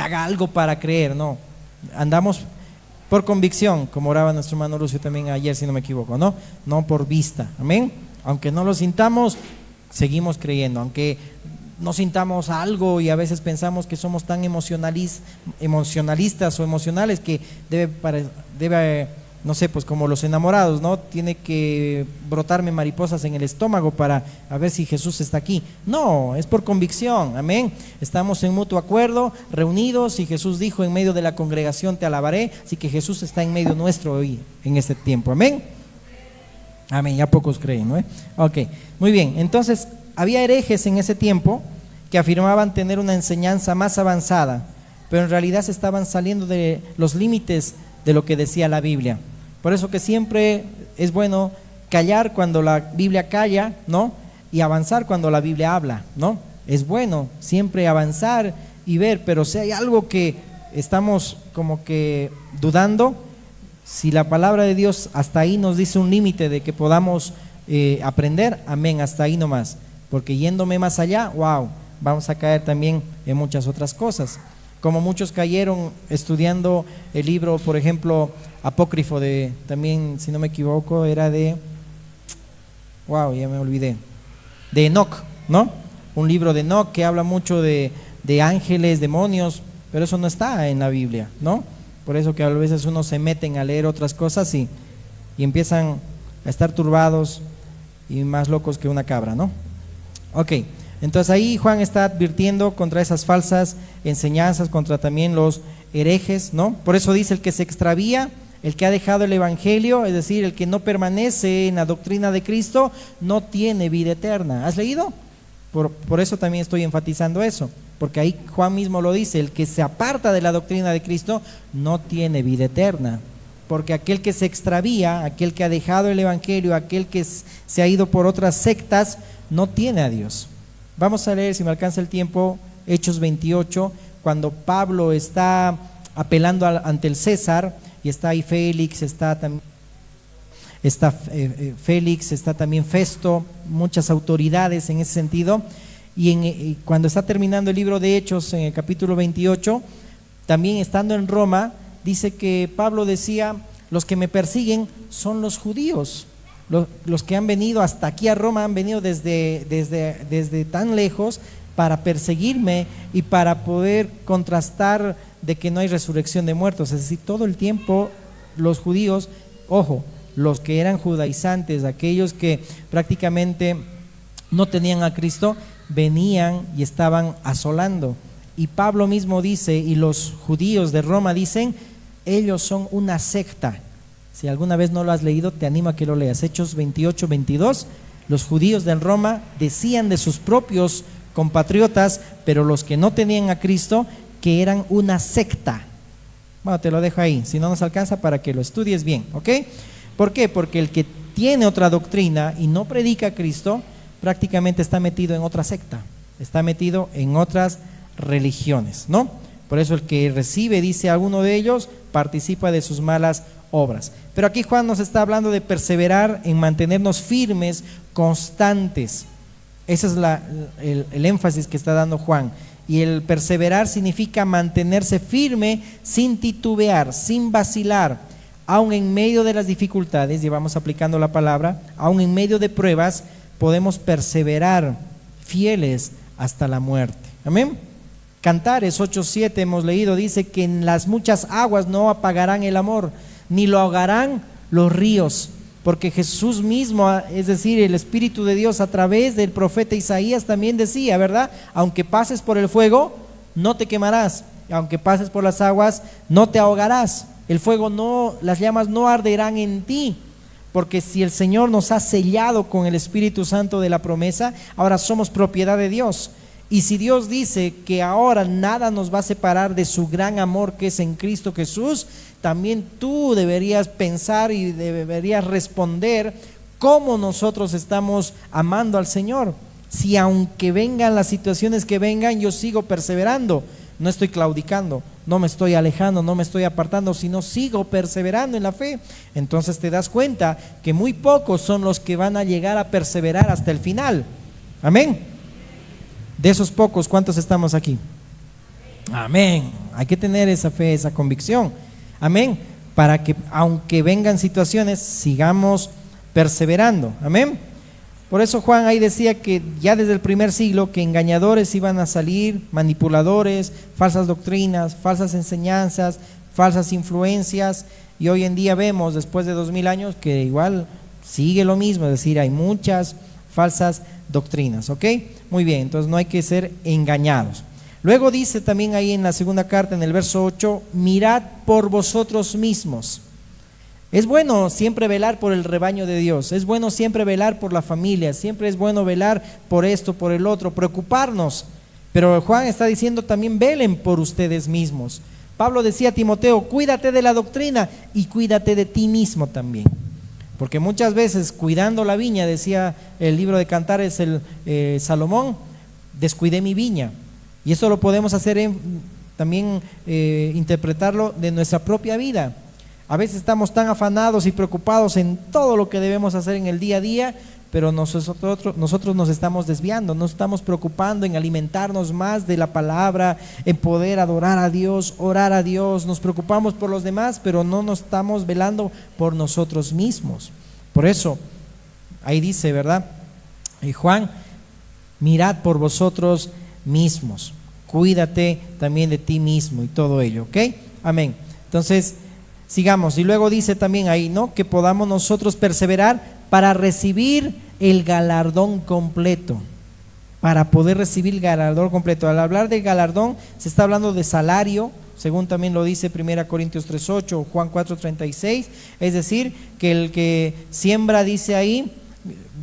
haga algo para creer, no, andamos por convicción, como oraba nuestro hermano Lucio también ayer, si no me equivoco, no por vista, amén. Aunque no lo sintamos, seguimos creyendo, aunque no sintamos algo y a veces pensamos que somos tan emocionalistas o emocionales que debe, no sé, pues como los enamorados, ¿no? Tiene que brotarme mariposas en el estómago para a ver si Jesús está aquí. No, es por convicción, amén. Estamos en mutuo acuerdo, reunidos, y Jesús dijo, en medio de la congregación te alabaré. Así que Jesús está en medio nuestro hoy, en este tiempo, amén. Amén, ya pocos creen, ¿no? Ok, muy bien. Entonces, había herejes en ese tiempo que afirmaban tener una enseñanza más avanzada, pero en realidad se estaban saliendo de los límites de lo que decía la Biblia. Por eso que siempre es bueno callar cuando la Biblia calla, ¿no? Y avanzar cuando la Biblia habla, ¿no? Es bueno siempre avanzar y ver, pero si hay algo que estamos como que dudando, si la palabra de Dios hasta ahí nos dice un límite de que podamos aprender, amén, hasta ahí nomás. Porque yéndome más allá, wow, vamos a caer también en muchas otras cosas. Como muchos cayeron estudiando el libro, por ejemplo, apócrifo también, si no me equivoco, era ya me olvidé, de Enoc, ¿no? Un libro de Enoc que habla mucho de ángeles, demonios, pero eso no está en la Biblia, ¿no? Por eso que a veces uno se meten a leer otras cosas y empiezan a estar turbados y más locos que una cabra, ¿no? Ok, entonces ahí Juan está advirtiendo contra esas falsas enseñanzas, contra también los herejes, ¿no? Por eso dice, el que se extravía, el que ha dejado el evangelio, es decir, el que no permanece en la doctrina de Cristo, no tiene vida eterna. ¿Has leído? Por eso también estoy enfatizando eso, porque ahí Juan mismo lo dice, el que se aparta de la doctrina de Cristo no tiene vida eterna. Porque aquel que se extravía, aquel que ha dejado el evangelio, aquel que se ha ido por otras sectas, no tiene a Dios. Vamos a leer, si me alcanza el tiempo, Hechos 28, cuando Pablo está apelando ante el César, y está ahí Félix, está Félix, está también Festo, muchas autoridades en ese sentido, y cuando está terminando el libro de Hechos en el capítulo 28, también estando en Roma, dice que Pablo decía: los que me persiguen son los judíos, los que han venido hasta aquí a Roma, han venido desde tan lejos para perseguirme y para poder contrastar de que no hay resurrección de muertos. Es decir, todo el tiempo los judíos, ojo, los que eran judaizantes, aquellos que prácticamente no tenían a Cristo, venían y estaban asolando. Y Pablo mismo dice, y los judíos de Roma dicen: ellos son una secta. Si alguna vez no lo has leído, te animo a que lo leas. Hechos 28, 22. Los judíos de Roma decían de sus propios compatriotas, pero los que no tenían a Cristo, que eran una secta. Bueno, te lo dejo ahí, si no nos alcanza, para que lo estudies bien, ¿ok? ¿Por qué? Porque el que tiene otra doctrina y no predica a Cristo, prácticamente está metido en otra secta, está metido en otras religiones, ¿no? Por eso el que recibe, dice alguno de ellos, participa de sus malas obras. Pero aquí Juan nos está hablando de perseverar en mantenernos firmes, constantes. Ese es el énfasis que está dando Juan. Y el perseverar significa mantenerse firme sin titubear, sin vacilar, aun en medio de las dificultades. Y vamos aplicando la palabra, aun en medio de pruebas, podemos perseverar fieles hasta la muerte. Amén. Cantares 8:7 hemos leído, dice que en las muchas aguas no apagarán el amor, ni lo ahogarán los ríos, porque Jesús mismo, es decir, el Espíritu de Dios a través del profeta Isaías también decía, ¿verdad? Aunque pases por el fuego, no te quemarás, aunque pases por las aguas, no te ahogarás. El fuego no, las llamas no arderán en ti, porque si el Señor nos ha sellado con el Espíritu Santo de la promesa, ahora somos propiedad de Dios. Y si Dios dice que ahora nada nos va a separar de su gran amor que es en Cristo Jesús, también tú deberías pensar y deberías responder cómo nosotros estamos amando al Señor. Si aunque vengan las situaciones que vengan, yo sigo perseverando, no estoy claudicando, no me estoy alejando, no me estoy apartando, sino sigo perseverando en la fe. Entonces te das cuenta que muy pocos son los que van a llegar a perseverar hasta el final. Amén. De esos pocos, ¿cuántos estamos aquí? Amén. Hay que tener esa fe, esa convicción. Amén. Para que aunque vengan situaciones, sigamos perseverando. Amén. Por eso Juan ahí decía que ya desde el primer siglo que engañadores iban a salir, manipuladores, falsas doctrinas, falsas enseñanzas, falsas influencias. Y hoy en día vemos, después de 2000 años, que igual sigue lo mismo, es decir, hay muchas falsas doctrinas, ¿ok? Muy bien, entonces no hay que ser engañados. Luego dice también ahí en la segunda carta, en el verso 8, mirad por vosotros mismos. Es bueno siempre velar por el rebaño de Dios, es bueno siempre velar por la familia, siempre es bueno velar por esto, por el otro, preocuparnos. Pero Juan está diciendo también velen por ustedes mismos. Pablo decía a Timoteo, cuídate de la doctrina y cuídate de ti mismo también. Porque muchas veces cuidando la viña, decía el libro de Cantares, Salomón, descuidé mi viña. Y eso lo podemos hacer también interpretarlo de nuestra propia vida. A veces estamos tan afanados y preocupados en todo lo que debemos hacer en el día a día, pero nosotros nos estamos desviando, nos estamos preocupando en alimentarnos más de la palabra, en poder adorar a Dios, orar a Dios, nos preocupamos por los demás, pero no nos estamos velando por nosotros mismos. Por eso, ahí dice, ¿verdad? Juan, mirad por vosotros mismos, cuídate también de ti mismo y todo ello, ¿ok? Amén. Entonces, sigamos, y luego dice también ahí, ¿no? Que podamos nosotros perseverar para recibir el galardón completo, para poder recibir el galardón completo. Al hablar de galardón, se está hablando de salario, según también lo dice 1 Corintios 3:8 o Juan 4:36, es decir, que el que siembra, dice ahí,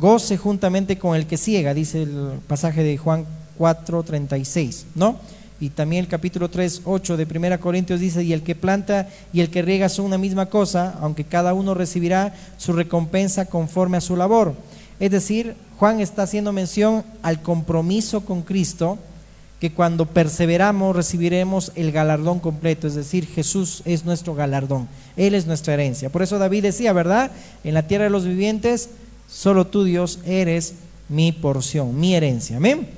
goce juntamente con el que ciega, dice el pasaje de Juan 4:36, ¿no? Y también el capítulo 3:8 de 1 Corintios dice, y el que planta y el que riega son una misma cosa, aunque cada uno recibirá su recompensa conforme a su labor. Es decir, Juan está haciendo mención al compromiso con Cristo, que cuando perseveramos recibiremos el galardón completo, es decir, Jesús es nuestro galardón, Él es nuestra herencia. Por eso David decía, ¿verdad? En la tierra de los vivientes, solo tú, Dios, eres mi porción, mi herencia. Amén.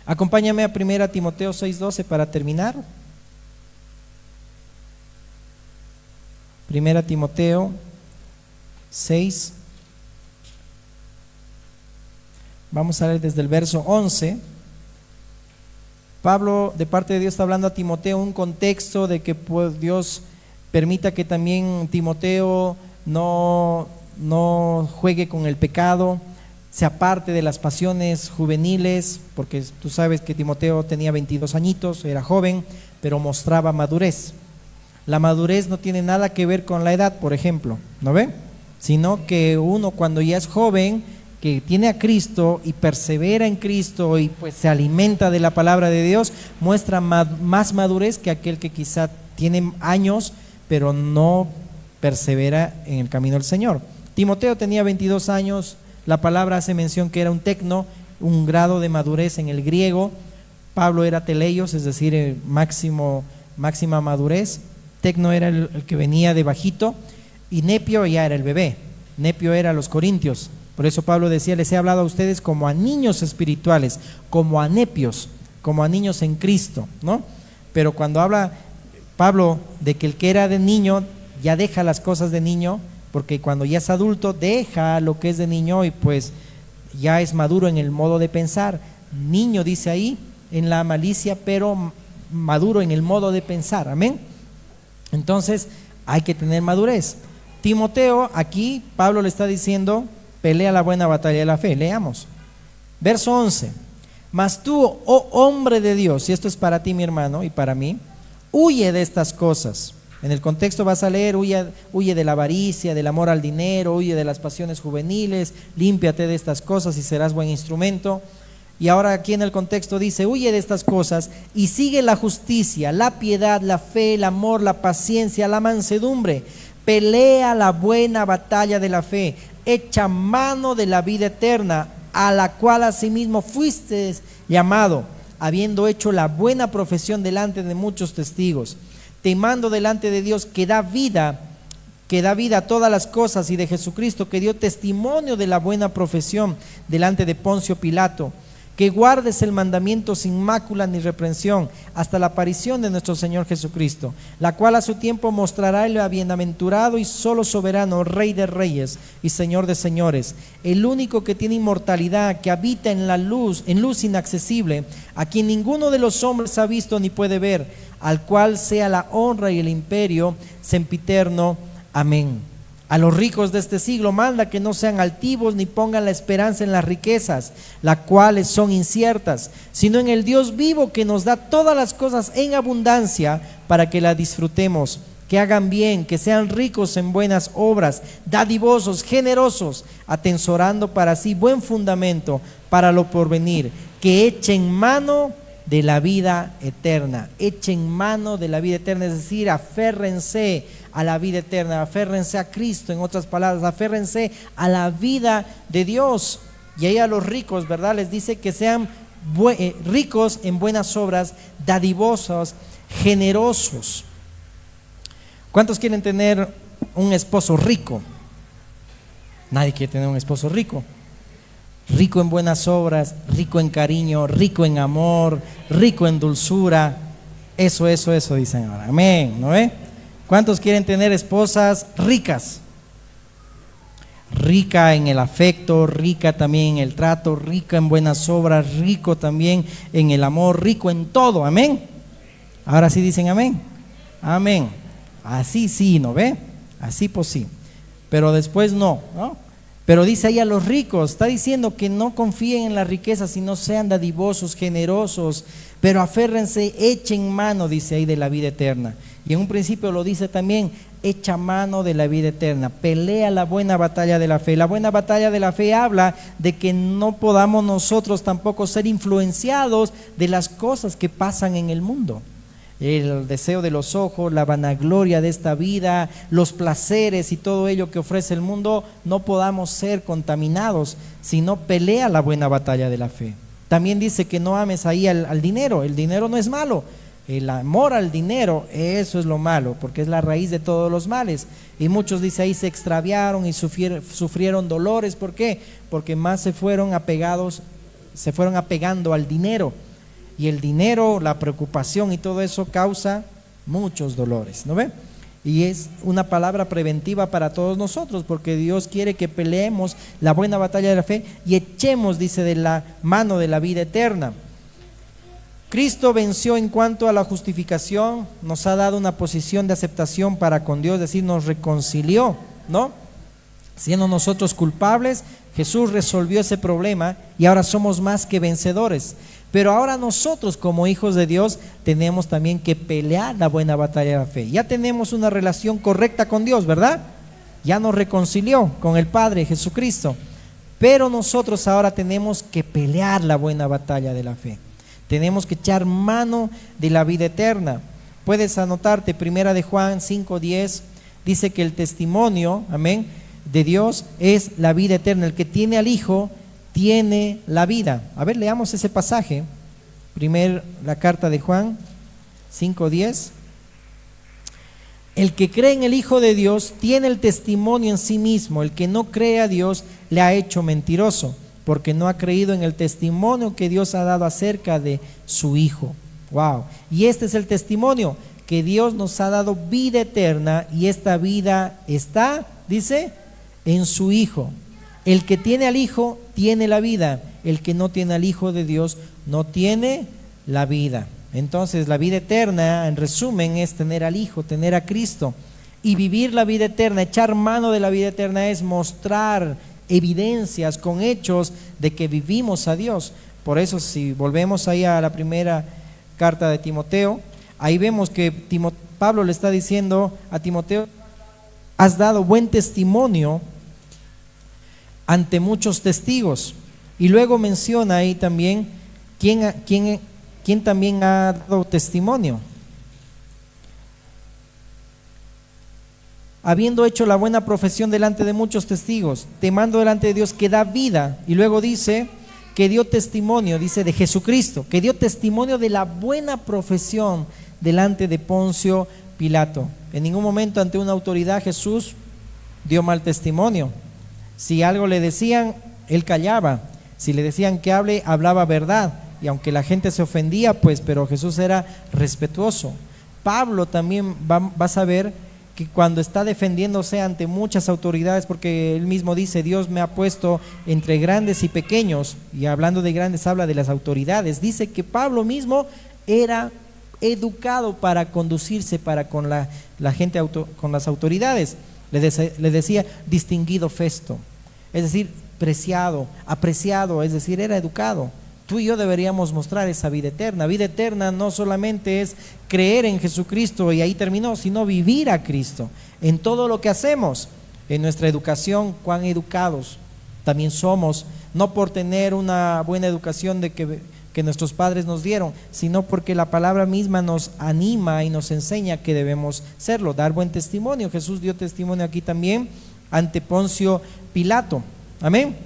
Acompáñame a 1 Timoteo 6:12 para terminar. 1 Timoteo 6. Vamos a leer desde el verso 11. Pablo, de parte de Dios, está hablando a Timoteo un contexto de que pues, Dios permita que también Timoteo no juegue con el pecado, se aparte de las pasiones juveniles, porque tú sabes que Timoteo tenía 22 añitos, era joven, pero mostraba madurez. La madurez no tiene nada que ver con la edad, por ejemplo, ¿no ve? Sino que uno cuando ya es joven, que tiene a Cristo y persevera en Cristo y pues se alimenta de la palabra de Dios, muestra más madurez que aquel que quizá tiene años pero no persevera en el camino del Señor. Timoteo tenía 22 años, la palabra hace mención que era un tecno, un grado de madurez en el griego. Pablo era teleios, es decir, máxima madurez. Tecno era el que venía de bajito y nepio ya era el bebé. Nepio era los corintios. Por eso Pablo decía, les he hablado a ustedes como a niños espirituales, como a nepios, como a niños en Cristo, ¿no? Pero cuando habla Pablo de que el que era de niño ya deja las cosas de niño, porque cuando ya es adulto deja lo que es de niño y pues ya es maduro en el modo de pensar. Niño dice ahí en la malicia, pero maduro en el modo de pensar, amén. Entonces hay que tener madurez. Timoteo, aquí Pablo le está diciendo, pelea la buena batalla de la fe. Leamos. Verso 11. Mas tú, oh hombre de Dios, y esto es para ti, mi hermano, y para mí, huye de estas cosas. En el contexto vas a leer, huye de la avaricia, del amor al dinero, huye de las pasiones juveniles, límpiate de estas cosas y serás buen instrumento. Y ahora aquí en el contexto dice, huye de estas cosas y sigue la justicia, la piedad, la fe, el amor, la paciencia, la mansedumbre. Pelea la buena batalla de la fe, echa mano de la vida eterna, a la cual asimismo fuiste llamado, habiendo hecho la buena profesión delante de muchos testigos. Te mando delante de Dios que da vida a todas las cosas, y de Jesucristo que dio testimonio de la buena profesión delante de Poncio Pilato, que guardes el mandamiento sin mácula ni reprensión hasta la aparición de nuestro Señor Jesucristo, la cual a su tiempo mostrará el bienaventurado y solo soberano, Rey de reyes y Señor de señores, el único que tiene inmortalidad, que habita en luz inaccesible, a quien ninguno de los hombres ha visto ni puede ver, al cual sea la honra y el imperio sempiterno. Amén. A los ricos de este siglo manda que no sean altivos ni pongan la esperanza en las riquezas, las cuales son inciertas, sino en el Dios vivo que nos da todas las cosas en abundancia para que las disfrutemos. Que hagan bien, que sean ricos en buenas obras, dadivosos, generosos, atesorando para sí buen fundamento para lo porvenir, que echen mano de la vida eterna, echen mano de la vida eterna, es decir, aférrense a la vida eterna, aférrense a Cristo, en otras palabras, aférrense a la vida de Dios. Y ahí a los ricos, ¿verdad? Les dice que sean ricos en buenas obras, dadivosos, generosos. ¿Cuántos quieren tener un esposo rico? Nadie quiere tener un esposo rico. Rico en buenas obras, rico en cariño, rico en amor, rico en dulzura. Eso dicen ahora. Amén, ¿no ve? ¿Cuántos quieren tener esposas ricas? Rica en el afecto, rica también en el trato, rica en buenas obras, rico también en el amor, rico en todo. Amén. Ahora sí dicen amén. Amén. Así sí, ¿no ve? Así pues sí. Pero después no, ¿no? Pero dice ahí a los ricos, está diciendo que no confíen en la riqueza, sino sean dadivosos, generosos, pero aférrense, echen mano, dice ahí, de la vida eterna. Y en un principio lo dice también, echa mano de la vida eterna, pelea la buena batalla de la fe. La buena batalla de la fe habla de que no podamos nosotros tampoco ser influenciados de las cosas que pasan en el mundo. el deseo de los ojos, la vanagloria de esta vida, los placeres y todo ello que ofrece el mundo, no podamos ser contaminados, sino pelea la buena batalla de la fe. También dice que no ames ahí al dinero. El dinero no es malo. El amor al dinero, eso es lo malo, porque es la raíz de todos los males. Y muchos, dice ahí, se extraviaron y sufrieron dolores. ¿Por qué? Porque más se fueron apegando al dinero. Y el dinero, la preocupación y todo eso causa muchos dolores, ¿no ve? Y es una palabra preventiva para todos nosotros, porque Dios quiere que peleemos la buena batalla de la fe y echemos, dice, de la mano de la vida eterna. Cristo venció en cuanto a la justificación, nos ha dado una posición de aceptación para con Dios, es decir, nos reconcilió, ¿no? Siendo nosotros culpables, Jesús resolvió ese problema y ahora somos más que vencedores. Pero ahora nosotros como hijos de Dios tenemos también que pelear la buena batalla de la fe. Ya tenemos una relación correcta con Dios, ¿verdad? Ya nos reconcilió con el Padre Jesucristo. Pero nosotros ahora tenemos que pelear la buena batalla de la fe. Tenemos que echar mano de la vida eterna. Puedes anotarte, 1 de Juan 5:10, dice que el testimonio, amén, de Dios es la vida eterna. El que tiene al Hijo tiene la vida. A ver, leamos ese pasaje. La carta de Juan 5:10. El que cree en el Hijo de Dios tiene el testimonio en sí mismo. El que no cree a Dios le ha hecho mentiroso, porque no ha creído en el testimonio que Dios ha dado acerca de su Hijo. Wow. Y este es el testimonio, que Dios nos ha dado vida eterna, y esta vida está, dice, en su Hijo. El que tiene al Hijo tiene la vida. El que no tiene al Hijo de Dios no tiene la vida. Entonces la vida eterna, en resumen, es tener al Hijo, tener a Cristo. Y vivir la vida eterna, echar mano de la vida eterna, es mostrar evidencias con hechos de que vivimos a Dios. Por eso, si volvemos ahí a la primera carta de Timoteo, ahí vemos que Pablo le está diciendo a Timoteo: has dado buen testimonio ante muchos testigos. Y luego menciona ahí también quién también ha dado testimonio. Habiendo hecho la buena profesión delante de muchos testigos, te mando delante de Dios que da vida. Y luego dice que dio testimonio, dice, de Jesucristo, que dio testimonio de la buena profesión delante de Poncio Pilato. En ningún momento ante una autoridad Jesús dio mal testimonio. Si algo le decían, él callaba. Si le decían que hable, hablaba verdad. Y aunque la gente se ofendía, pues, pero Jesús era respetuoso. Pablo también vas a ver que cuando está defendiéndose ante muchas autoridades, porque él mismo dice: Dios me ha puesto entre grandes y pequeños, y hablando de grandes habla de las autoridades. Dice que Pablo mismo era educado para conducirse para con la gente, con las autoridades. Le decía distinguido Festo, es decir, preciado, apreciado, es decir, era educado. Tú y yo deberíamos mostrar esa vida eterna. Vida eterna no solamente es creer en Jesucristo y ahí terminó, sino vivir a Cristo en todo lo que hacemos. En nuestra educación, cuán educados también somos, no por tener una buena educación de que nuestros padres nos dieron, sino porque la palabra misma nos anima y nos enseña que debemos serlo, dar buen testimonio. Jesús dio testimonio aquí también ante Poncio Pilato. Amén.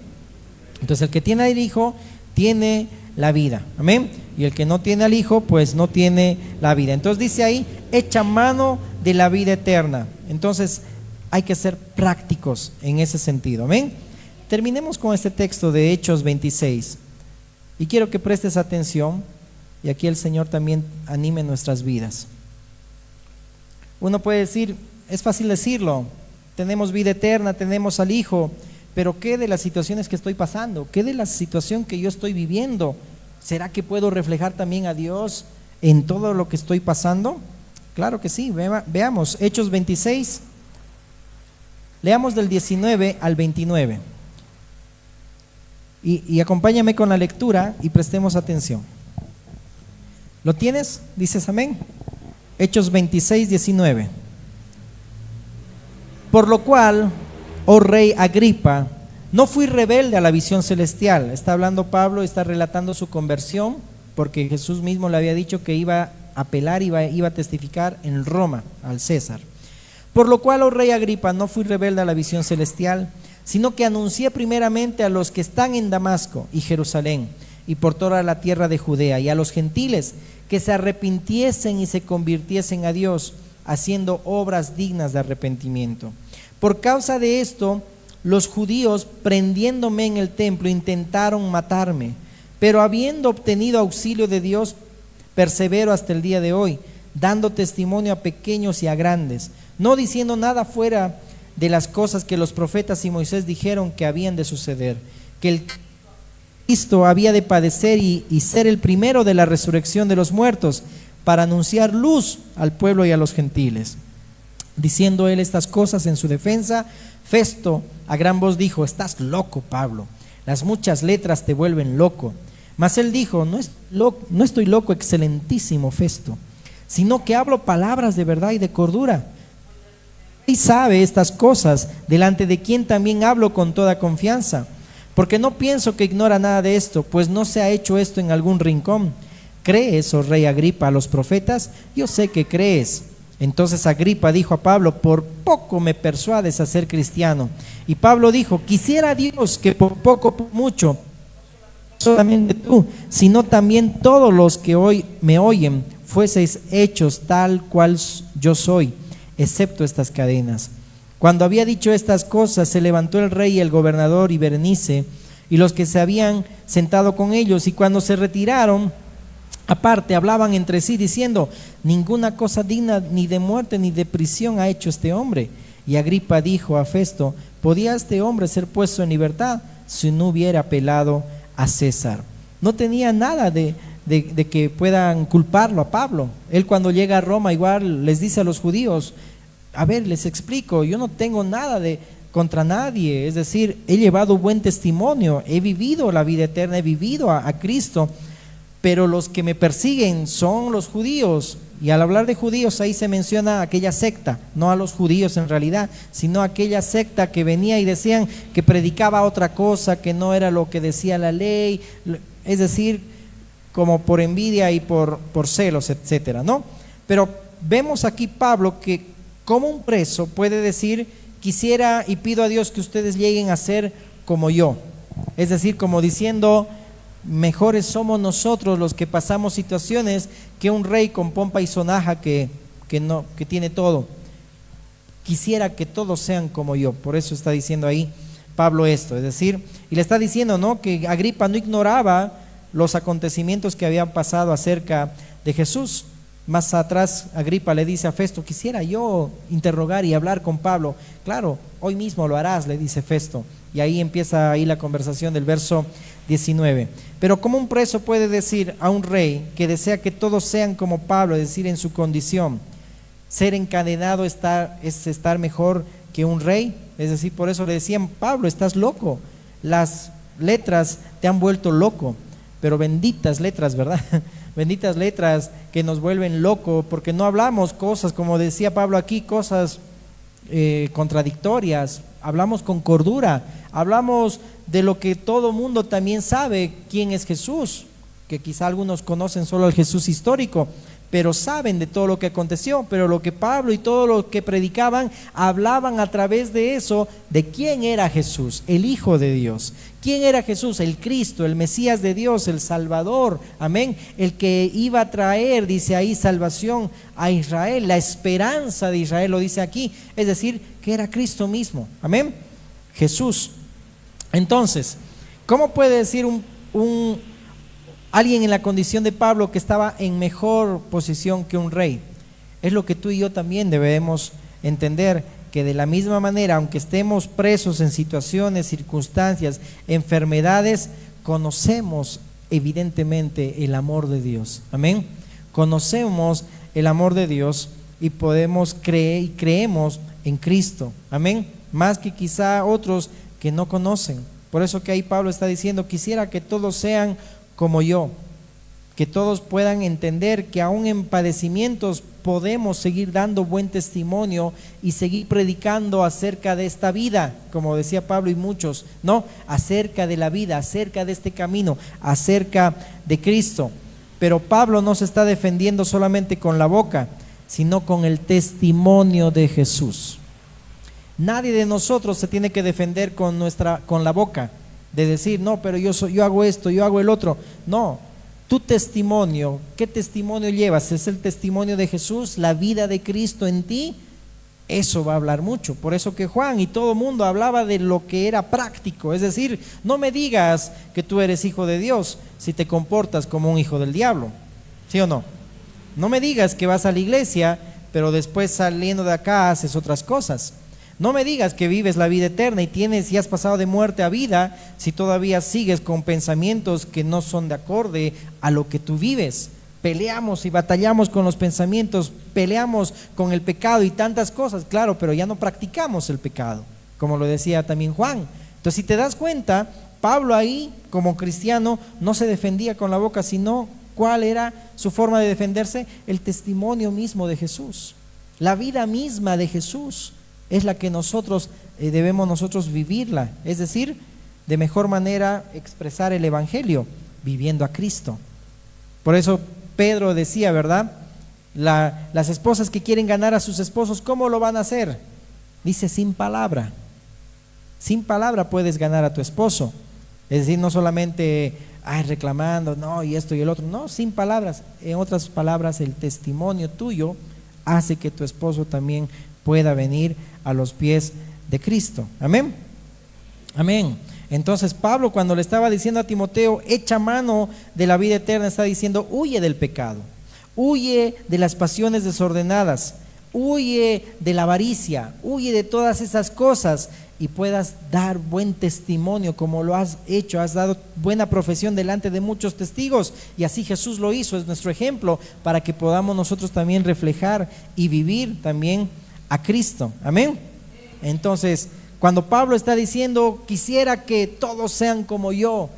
Entonces el que tiene al Hijo tiene la vida, amén. Y el que no tiene al Hijo, pues no tiene la vida. Entonces dice ahí: echa mano de la vida eterna. Entonces hay que ser prácticos en ese sentido, amén. Terminemos con este texto de Hechos 26. Y quiero que prestes atención, y aquí el Señor también anime nuestras vidas. Uno puede decir, es fácil decirlo, tenemos vida eterna, tenemos al Hijo, pero ¿qué de las situaciones que estoy pasando? ¿Qué de la situación que yo estoy viviendo? ¿Será que puedo reflejar también a Dios en todo lo que estoy pasando? Claro que sí. Veamos Hechos 26, leamos del 19 al 29 y acompáñame con la lectura y prestemos atención. ¿Lo tienes? ¿Dices amén? Hechos 26, 19. Por lo cual, oh rey Agripa, no fui rebelde a la visión celestial. Está hablando Pablo, está relatando su conversión, porque Jesús mismo le había dicho que iba apelar, iba a testificar en Roma al César. Por lo cual, oh rey Agripa, no fui rebelde a la visión celestial, sino que anuncié primeramente a los que están en Damasco y Jerusalén y por toda la tierra de Judea y a los gentiles que se arrepintiesen y se convirtiesen a Dios, haciendo obras dignas de arrepentimiento. Por causa de esto, los judíos, prendiéndome en el templo, intentaron matarme, pero habiendo obtenido auxilio de Dios, persevero hasta el día de hoy, dando testimonio a pequeños y a grandes, no diciendo nada fuera de las cosas que los profetas y Moisés dijeron que habían de suceder, que el Cristo había de padecer y ser el primero de la resurrección de los muertos, para anunciar luz al pueblo y a los gentiles. Diciendo él estas cosas en su defensa, Festo a gran voz dijo: estás loco, Pablo, las muchas letras te vuelven loco. Mas él dijo: no estoy loco, excelentísimo Festo, sino que hablo palabras de verdad y de cordura. Y sabe estas cosas, delante de quien también hablo con toda confianza, porque no pienso que ignora nada de esto, pues no se ha hecho esto en algún rincón. ¿Crees, oh rey Agripa, a los profetas? Yo sé que crees. Entonces Agripa dijo a Pablo: por poco me persuades a ser cristiano. Y Pablo dijo: quisiera Dios que por poco, por mucho, solamente tú, sino también todos los que hoy me oyen, fueseis hechos tal cual yo soy, excepto estas cadenas. Cuando había dicho estas cosas, se levantó el rey y el gobernador y Berenice y los que se habían sentado con ellos, y cuando se retiraron aparte, hablaban entre sí diciendo: ninguna cosa digna ni de muerte ni de prisión ha hecho este hombre. Y Agripa dijo a Festo: ¿podía este hombre ser puesto en libertad si no hubiera apelado a César? No tenía nada de que puedan culparlo a Pablo. Él, cuando llega a Roma, igual les dice a los judíos: a ver, les explico, yo no tengo nada contra nadie, es decir, he llevado buen testimonio, he vivido la vida eterna, he vivido a Cristo, pero los que me persiguen son los judíos. Y al hablar de judíos, ahí se menciona aquella secta, no a los judíos en realidad, sino aquella secta que venía y decían que predicaba otra cosa, que no era lo que decía la ley, es decir, como por envidia y por celos, etcétera, ¿no? Pero vemos aquí Pablo que como un preso puede decir: quisiera y pido a Dios que ustedes lleguen a ser como yo, es decir, como diciendo: mejores somos nosotros los que pasamos situaciones que un rey con pompa y sonaja que tiene todo. Quisiera que todos sean como yo. Por eso está diciendo ahí Pablo esto, es decir, y le está diciendo, ¿no?, que Agripa no ignoraba los acontecimientos que habían pasado acerca de Jesús. Más atrás Agripa le dice a Festo: quisiera yo interrogar y hablar con Pablo. Claro, hoy mismo lo harás, le dice Festo. Y ahí empieza ahí la conversación del verso 19. Pero ¿cómo un preso puede decir a un rey que desea que todos sean como Pablo, es decir, en su condición? Ser encadenado es estar mejor que un rey. Es decir, por eso le decían: Pablo, estás loco, las letras te han vuelto loco. Pero benditas letras, ¿verdad? Benditas letras que nos vuelven loco, porque no hablamos cosas, como decía Pablo aquí, cosas contradictorias. Hablamos con cordura, hablamos de lo que todo mundo también sabe: quién es Jesús, que quizá algunos conocen solo al Jesús histórico, pero saben de todo lo que aconteció. Pero lo que Pablo y todo lo que predicaban, hablaban a través de eso, de quién era Jesús, el Hijo de Dios. ¿Quién era Jesús? El Cristo, el Mesías de Dios, el Salvador, amén, el que iba a traer, dice ahí, salvación a Israel, la esperanza de Israel, lo dice aquí, es decir, que era Cristo mismo, amén, Jesús. Entonces, ¿cómo puede decir alguien en la condición de Pablo que estaba en mejor posición que un rey? Es lo que tú y yo también debemos entender, que de la misma manera, aunque estemos presos en situaciones, circunstancias, enfermedades, conocemos evidentemente el amor de Dios, amén. Conocemos el amor de Dios y podemos creer y creemos en Cristo, amén, más que quizá otros que no conocen. Por eso que ahí Pablo está diciendo: quisiera que todos sean como yo, que todos puedan entender que aún en padecimientos podemos seguir dando buen testimonio y seguir predicando acerca de esta vida, como decía Pablo y muchos, ¿no? Acerca de la vida, acerca de este camino, acerca de Cristo. Pero Pablo no se está defendiendo solamente con la boca, sino con el testimonio de Jesús. Nadie de nosotros se tiene que defender con la boca, de decir, no, pero yo hago esto, yo hago el otro. No, tu testimonio, ¿qué testimonio llevas? Es el testimonio de Jesús, la vida de Cristo en ti. Eso va a hablar mucho. Por eso que Juan y todo el mundo hablaba de lo que era práctico. Es decir, no me digas que tú eres hijo de Dios si te comportas como un hijo del diablo. ¿Sí o no? No me digas que vas a la iglesia, pero después saliendo de acá haces otras cosas. No me digas que vives la vida eterna y has pasado de muerte a vida si todavía sigues con pensamientos que no son de acorde a lo que tú vives. Peleamos y batallamos con los pensamientos, peleamos con el pecado y tantas cosas, claro, pero ya no practicamos el pecado, como lo decía también Juan. Entonces, si te das cuenta, Pablo ahí, como cristiano, no se defendía con la boca, sino ¿cuál era su forma de defenderse? El testimonio mismo de Jesús, la vida misma de Jesús es la que debemos nosotros vivirla, es decir, de mejor manera expresar el evangelio, viviendo a Cristo. Por eso Pedro decía, ¿verdad? Las esposas que quieren ganar a sus esposos, ¿cómo lo van a hacer? Dice, sin palabra. Sin palabra puedes ganar a tu esposo. Es decir, no solamente reclamando, no, y esto y el otro. No, sin palabras. En otras palabras, el testimonio tuyo hace que tu esposo también pueda venir a los pies de Cristo. Amén. Amén. Entonces Pablo, cuando le estaba diciendo a Timoteo, echa mano de la vida eterna, está diciendo, huye del pecado, huye de las pasiones desordenadas, huye de la avaricia, huye de todas esas cosas y puedas dar buen testimonio como lo has hecho, has dado buena profesión delante de muchos testigos, y así Jesús lo hizo, es nuestro ejemplo para que podamos nosotros también reflejar y vivir también a Cristo. Amén. Entonces, cuando Pablo está diciendo, quisiera que todos sean como yo,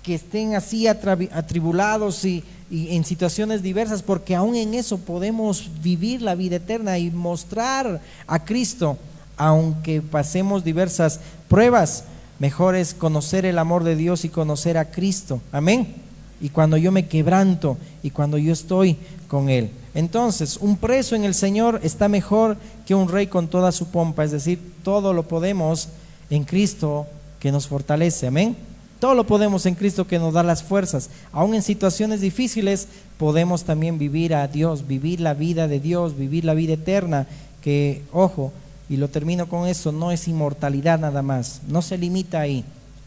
que estén así atribulados y en situaciones diversas, porque aún en eso podemos vivir la vida eterna y mostrar a Cristo, aunque pasemos diversas pruebas. Mejor es conocer el amor de Dios y conocer a Cristo. Amén. Y cuando yo me quebranto y cuando yo estoy con Él. Entonces, un preso en el Señor está mejor que un rey con toda su pompa. Es decir, todo lo podemos en Cristo que nos fortalece. Amén. Todo lo podemos en Cristo que nos da las fuerzas. Aún en situaciones difíciles podemos también vivir a Dios, vivir la vida de Dios, vivir la vida eterna, que, ojo, y lo termino con esto, no es inmortalidad nada más, no se limita ahí,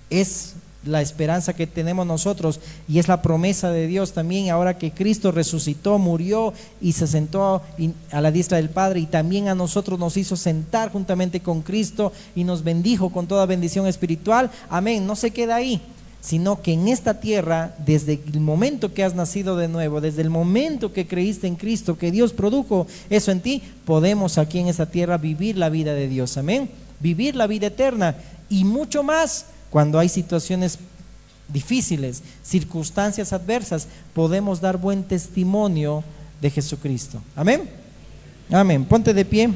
es la esperanza que tenemos nosotros y es la promesa de Dios también, ahora que Cristo resucitó, murió y se sentó a la diestra del Padre, y también a nosotros nos hizo sentar juntamente con Cristo y nos bendijo con toda bendición espiritual. Amén. No se queda ahí, sino que en esta tierra, desde el momento que has nacido de nuevo, desde el momento que creíste en Cristo, que Dios produjo eso en ti, podemos aquí en esta tierra vivir la vida de Dios. Amén. Vivir la vida eterna y mucho más. Cuando hay situaciones difíciles, circunstancias adversas, podemos dar buen testimonio de Jesucristo. Amén. Amén. Ponte de pie.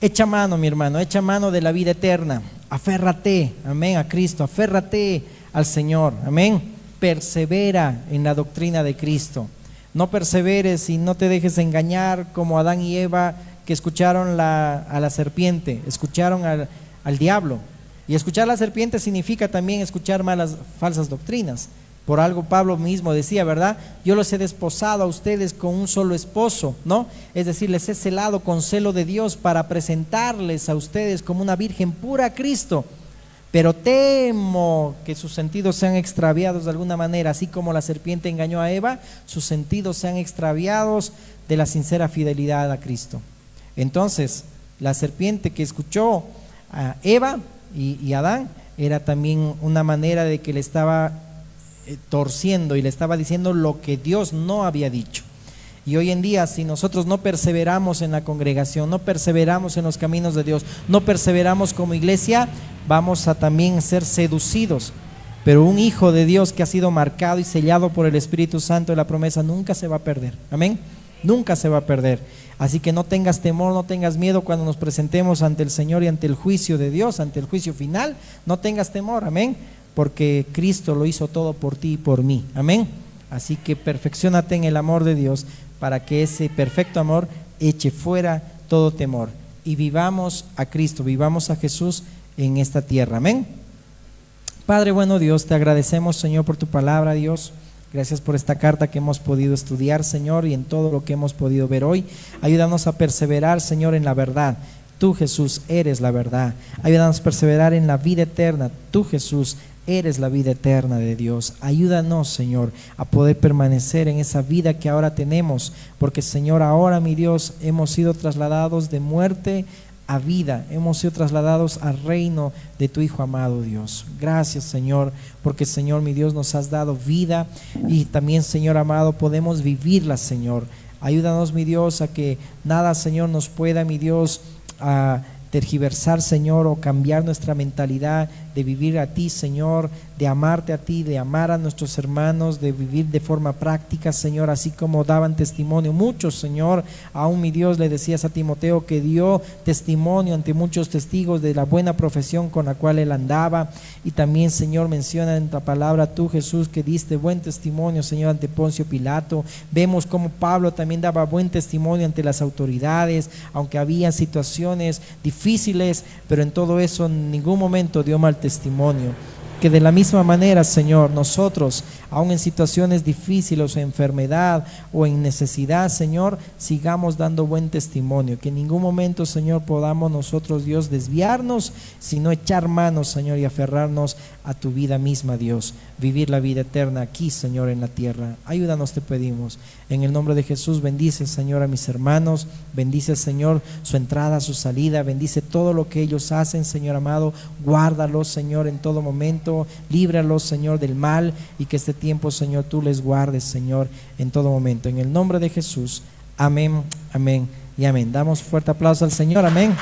Echa mano, mi hermano, echa mano de la vida eterna. Aférrate, amén, a Cristo. Aférrate al Señor. Amén. Persevera en la doctrina de Cristo. No perseveres y no te dejes engañar como Adán y Eva, que escucharon a la serpiente, escucharon al diablo. Y escuchar a la serpiente significa también escuchar falsas doctrinas. Por algo Pablo mismo decía, ¿verdad? Yo los he desposado a ustedes con un solo esposo, ¿no? Es decir, les he celado con celo de Dios para presentarles a ustedes como una virgen pura a Cristo. Pero temo que sus sentidos sean extraviados de alguna manera, así como la serpiente engañó a Eva, sus sentidos sean extraviados de la sincera fidelidad a Cristo. Entonces, la serpiente que escuchó a Eva y Adán era también una manera de que le estaba torciendo y le estaba diciendo lo que Dios no había dicho. Y hoy en día, si nosotros no perseveramos en la congregación, no perseveramos en los caminos de Dios, no perseveramos como iglesia, vamos a también ser seducidos. Pero un hijo de Dios que ha sido marcado y sellado por el Espíritu Santo de la promesa nunca se va a perder. Amén. Nunca se va a perder. Así que no tengas temor, no tengas miedo cuando nos presentemos ante el Señor y ante el juicio de Dios, ante el juicio final. No tengas temor, amén. porque Cristo lo hizo todo por ti y por mí. Amén. Así que perfecciónate en el amor de Dios para que ese perfecto amor eche fuera todo temor y vivamos a Cristo, vivamos a Jesús en esta tierra. Amén. Padre bueno Dios, te agradecemos, Señor, por tu palabra, Dios. Gracias por esta carta que hemos podido estudiar, Señor, y en todo lo que hemos podido ver hoy. Ayúdanos a perseverar, Señor, en la verdad. Tú, Jesús, eres la verdad. Ayúdanos a perseverar en la vida eterna. Tú, Jesús, eres la vida eterna de Dios. Ayúdanos, Señor, a poder permanecer en esa vida que ahora tenemos, porque, Señor, ahora, mi Dios, hemos sido trasladados de muerte a vida, hemos sido trasladados al reino de tu Hijo amado, Dios. Gracias, Señor, porque, Señor, mi Dios, nos has dado vida y también, Señor amado, podemos vivirla, Señor. Ayúdanos, mi Dios, a que nada, Señor, nos pueda, mi Dios, a tergiversar, Señor, o cambiar nuestra mentalidad de vivir a ti, Señor, de amarte a ti, de amar a nuestros hermanos, de vivir de forma práctica, Señor, así como daban testimonio muchos, Señor. Aún, mi Dios, le decías a Timoteo que dio testimonio ante muchos testigos de la buena profesión con la cual él andaba. Y también, Señor, menciona en la palabra tú, Jesús, que diste buen testimonio, Señor, ante Poncio Pilato. Vemos como Pablo también daba buen testimonio ante las autoridades, aunque había situaciones difíciles, pero en todo eso en ningún momento dio mal testimonio. Que de la misma manera, Señor, nosotros, aun en situaciones difíciles o enfermedad o en necesidad, Señor, sigamos dando buen testimonio. Que en ningún momento, Señor, podamos nosotros, Dios, desviarnos, sino echar manos, Señor, y aferrarnos a tu vida misma, Dios. Vivir la vida eterna aquí, Señor, en la tierra. Ayúdanos, te pedimos. En el nombre de Jesús, bendice, Señor, a mis hermanos. Bendice, Señor, su entrada, su salida. Bendice todo lo que ellos hacen, Señor amado. Guárdalos, Señor, en todo momento. Líbralos, Señor, del mal, y que este tiempo, Señor, tú les guardes, Señor, en todo momento. En el nombre de Jesús. Amén, amén y amén. Damos fuerte aplauso al Señor. Amén.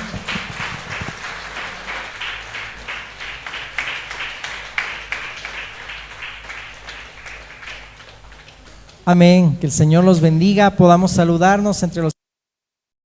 Amén. Que el Señor los bendiga. Podamos saludarnos entre los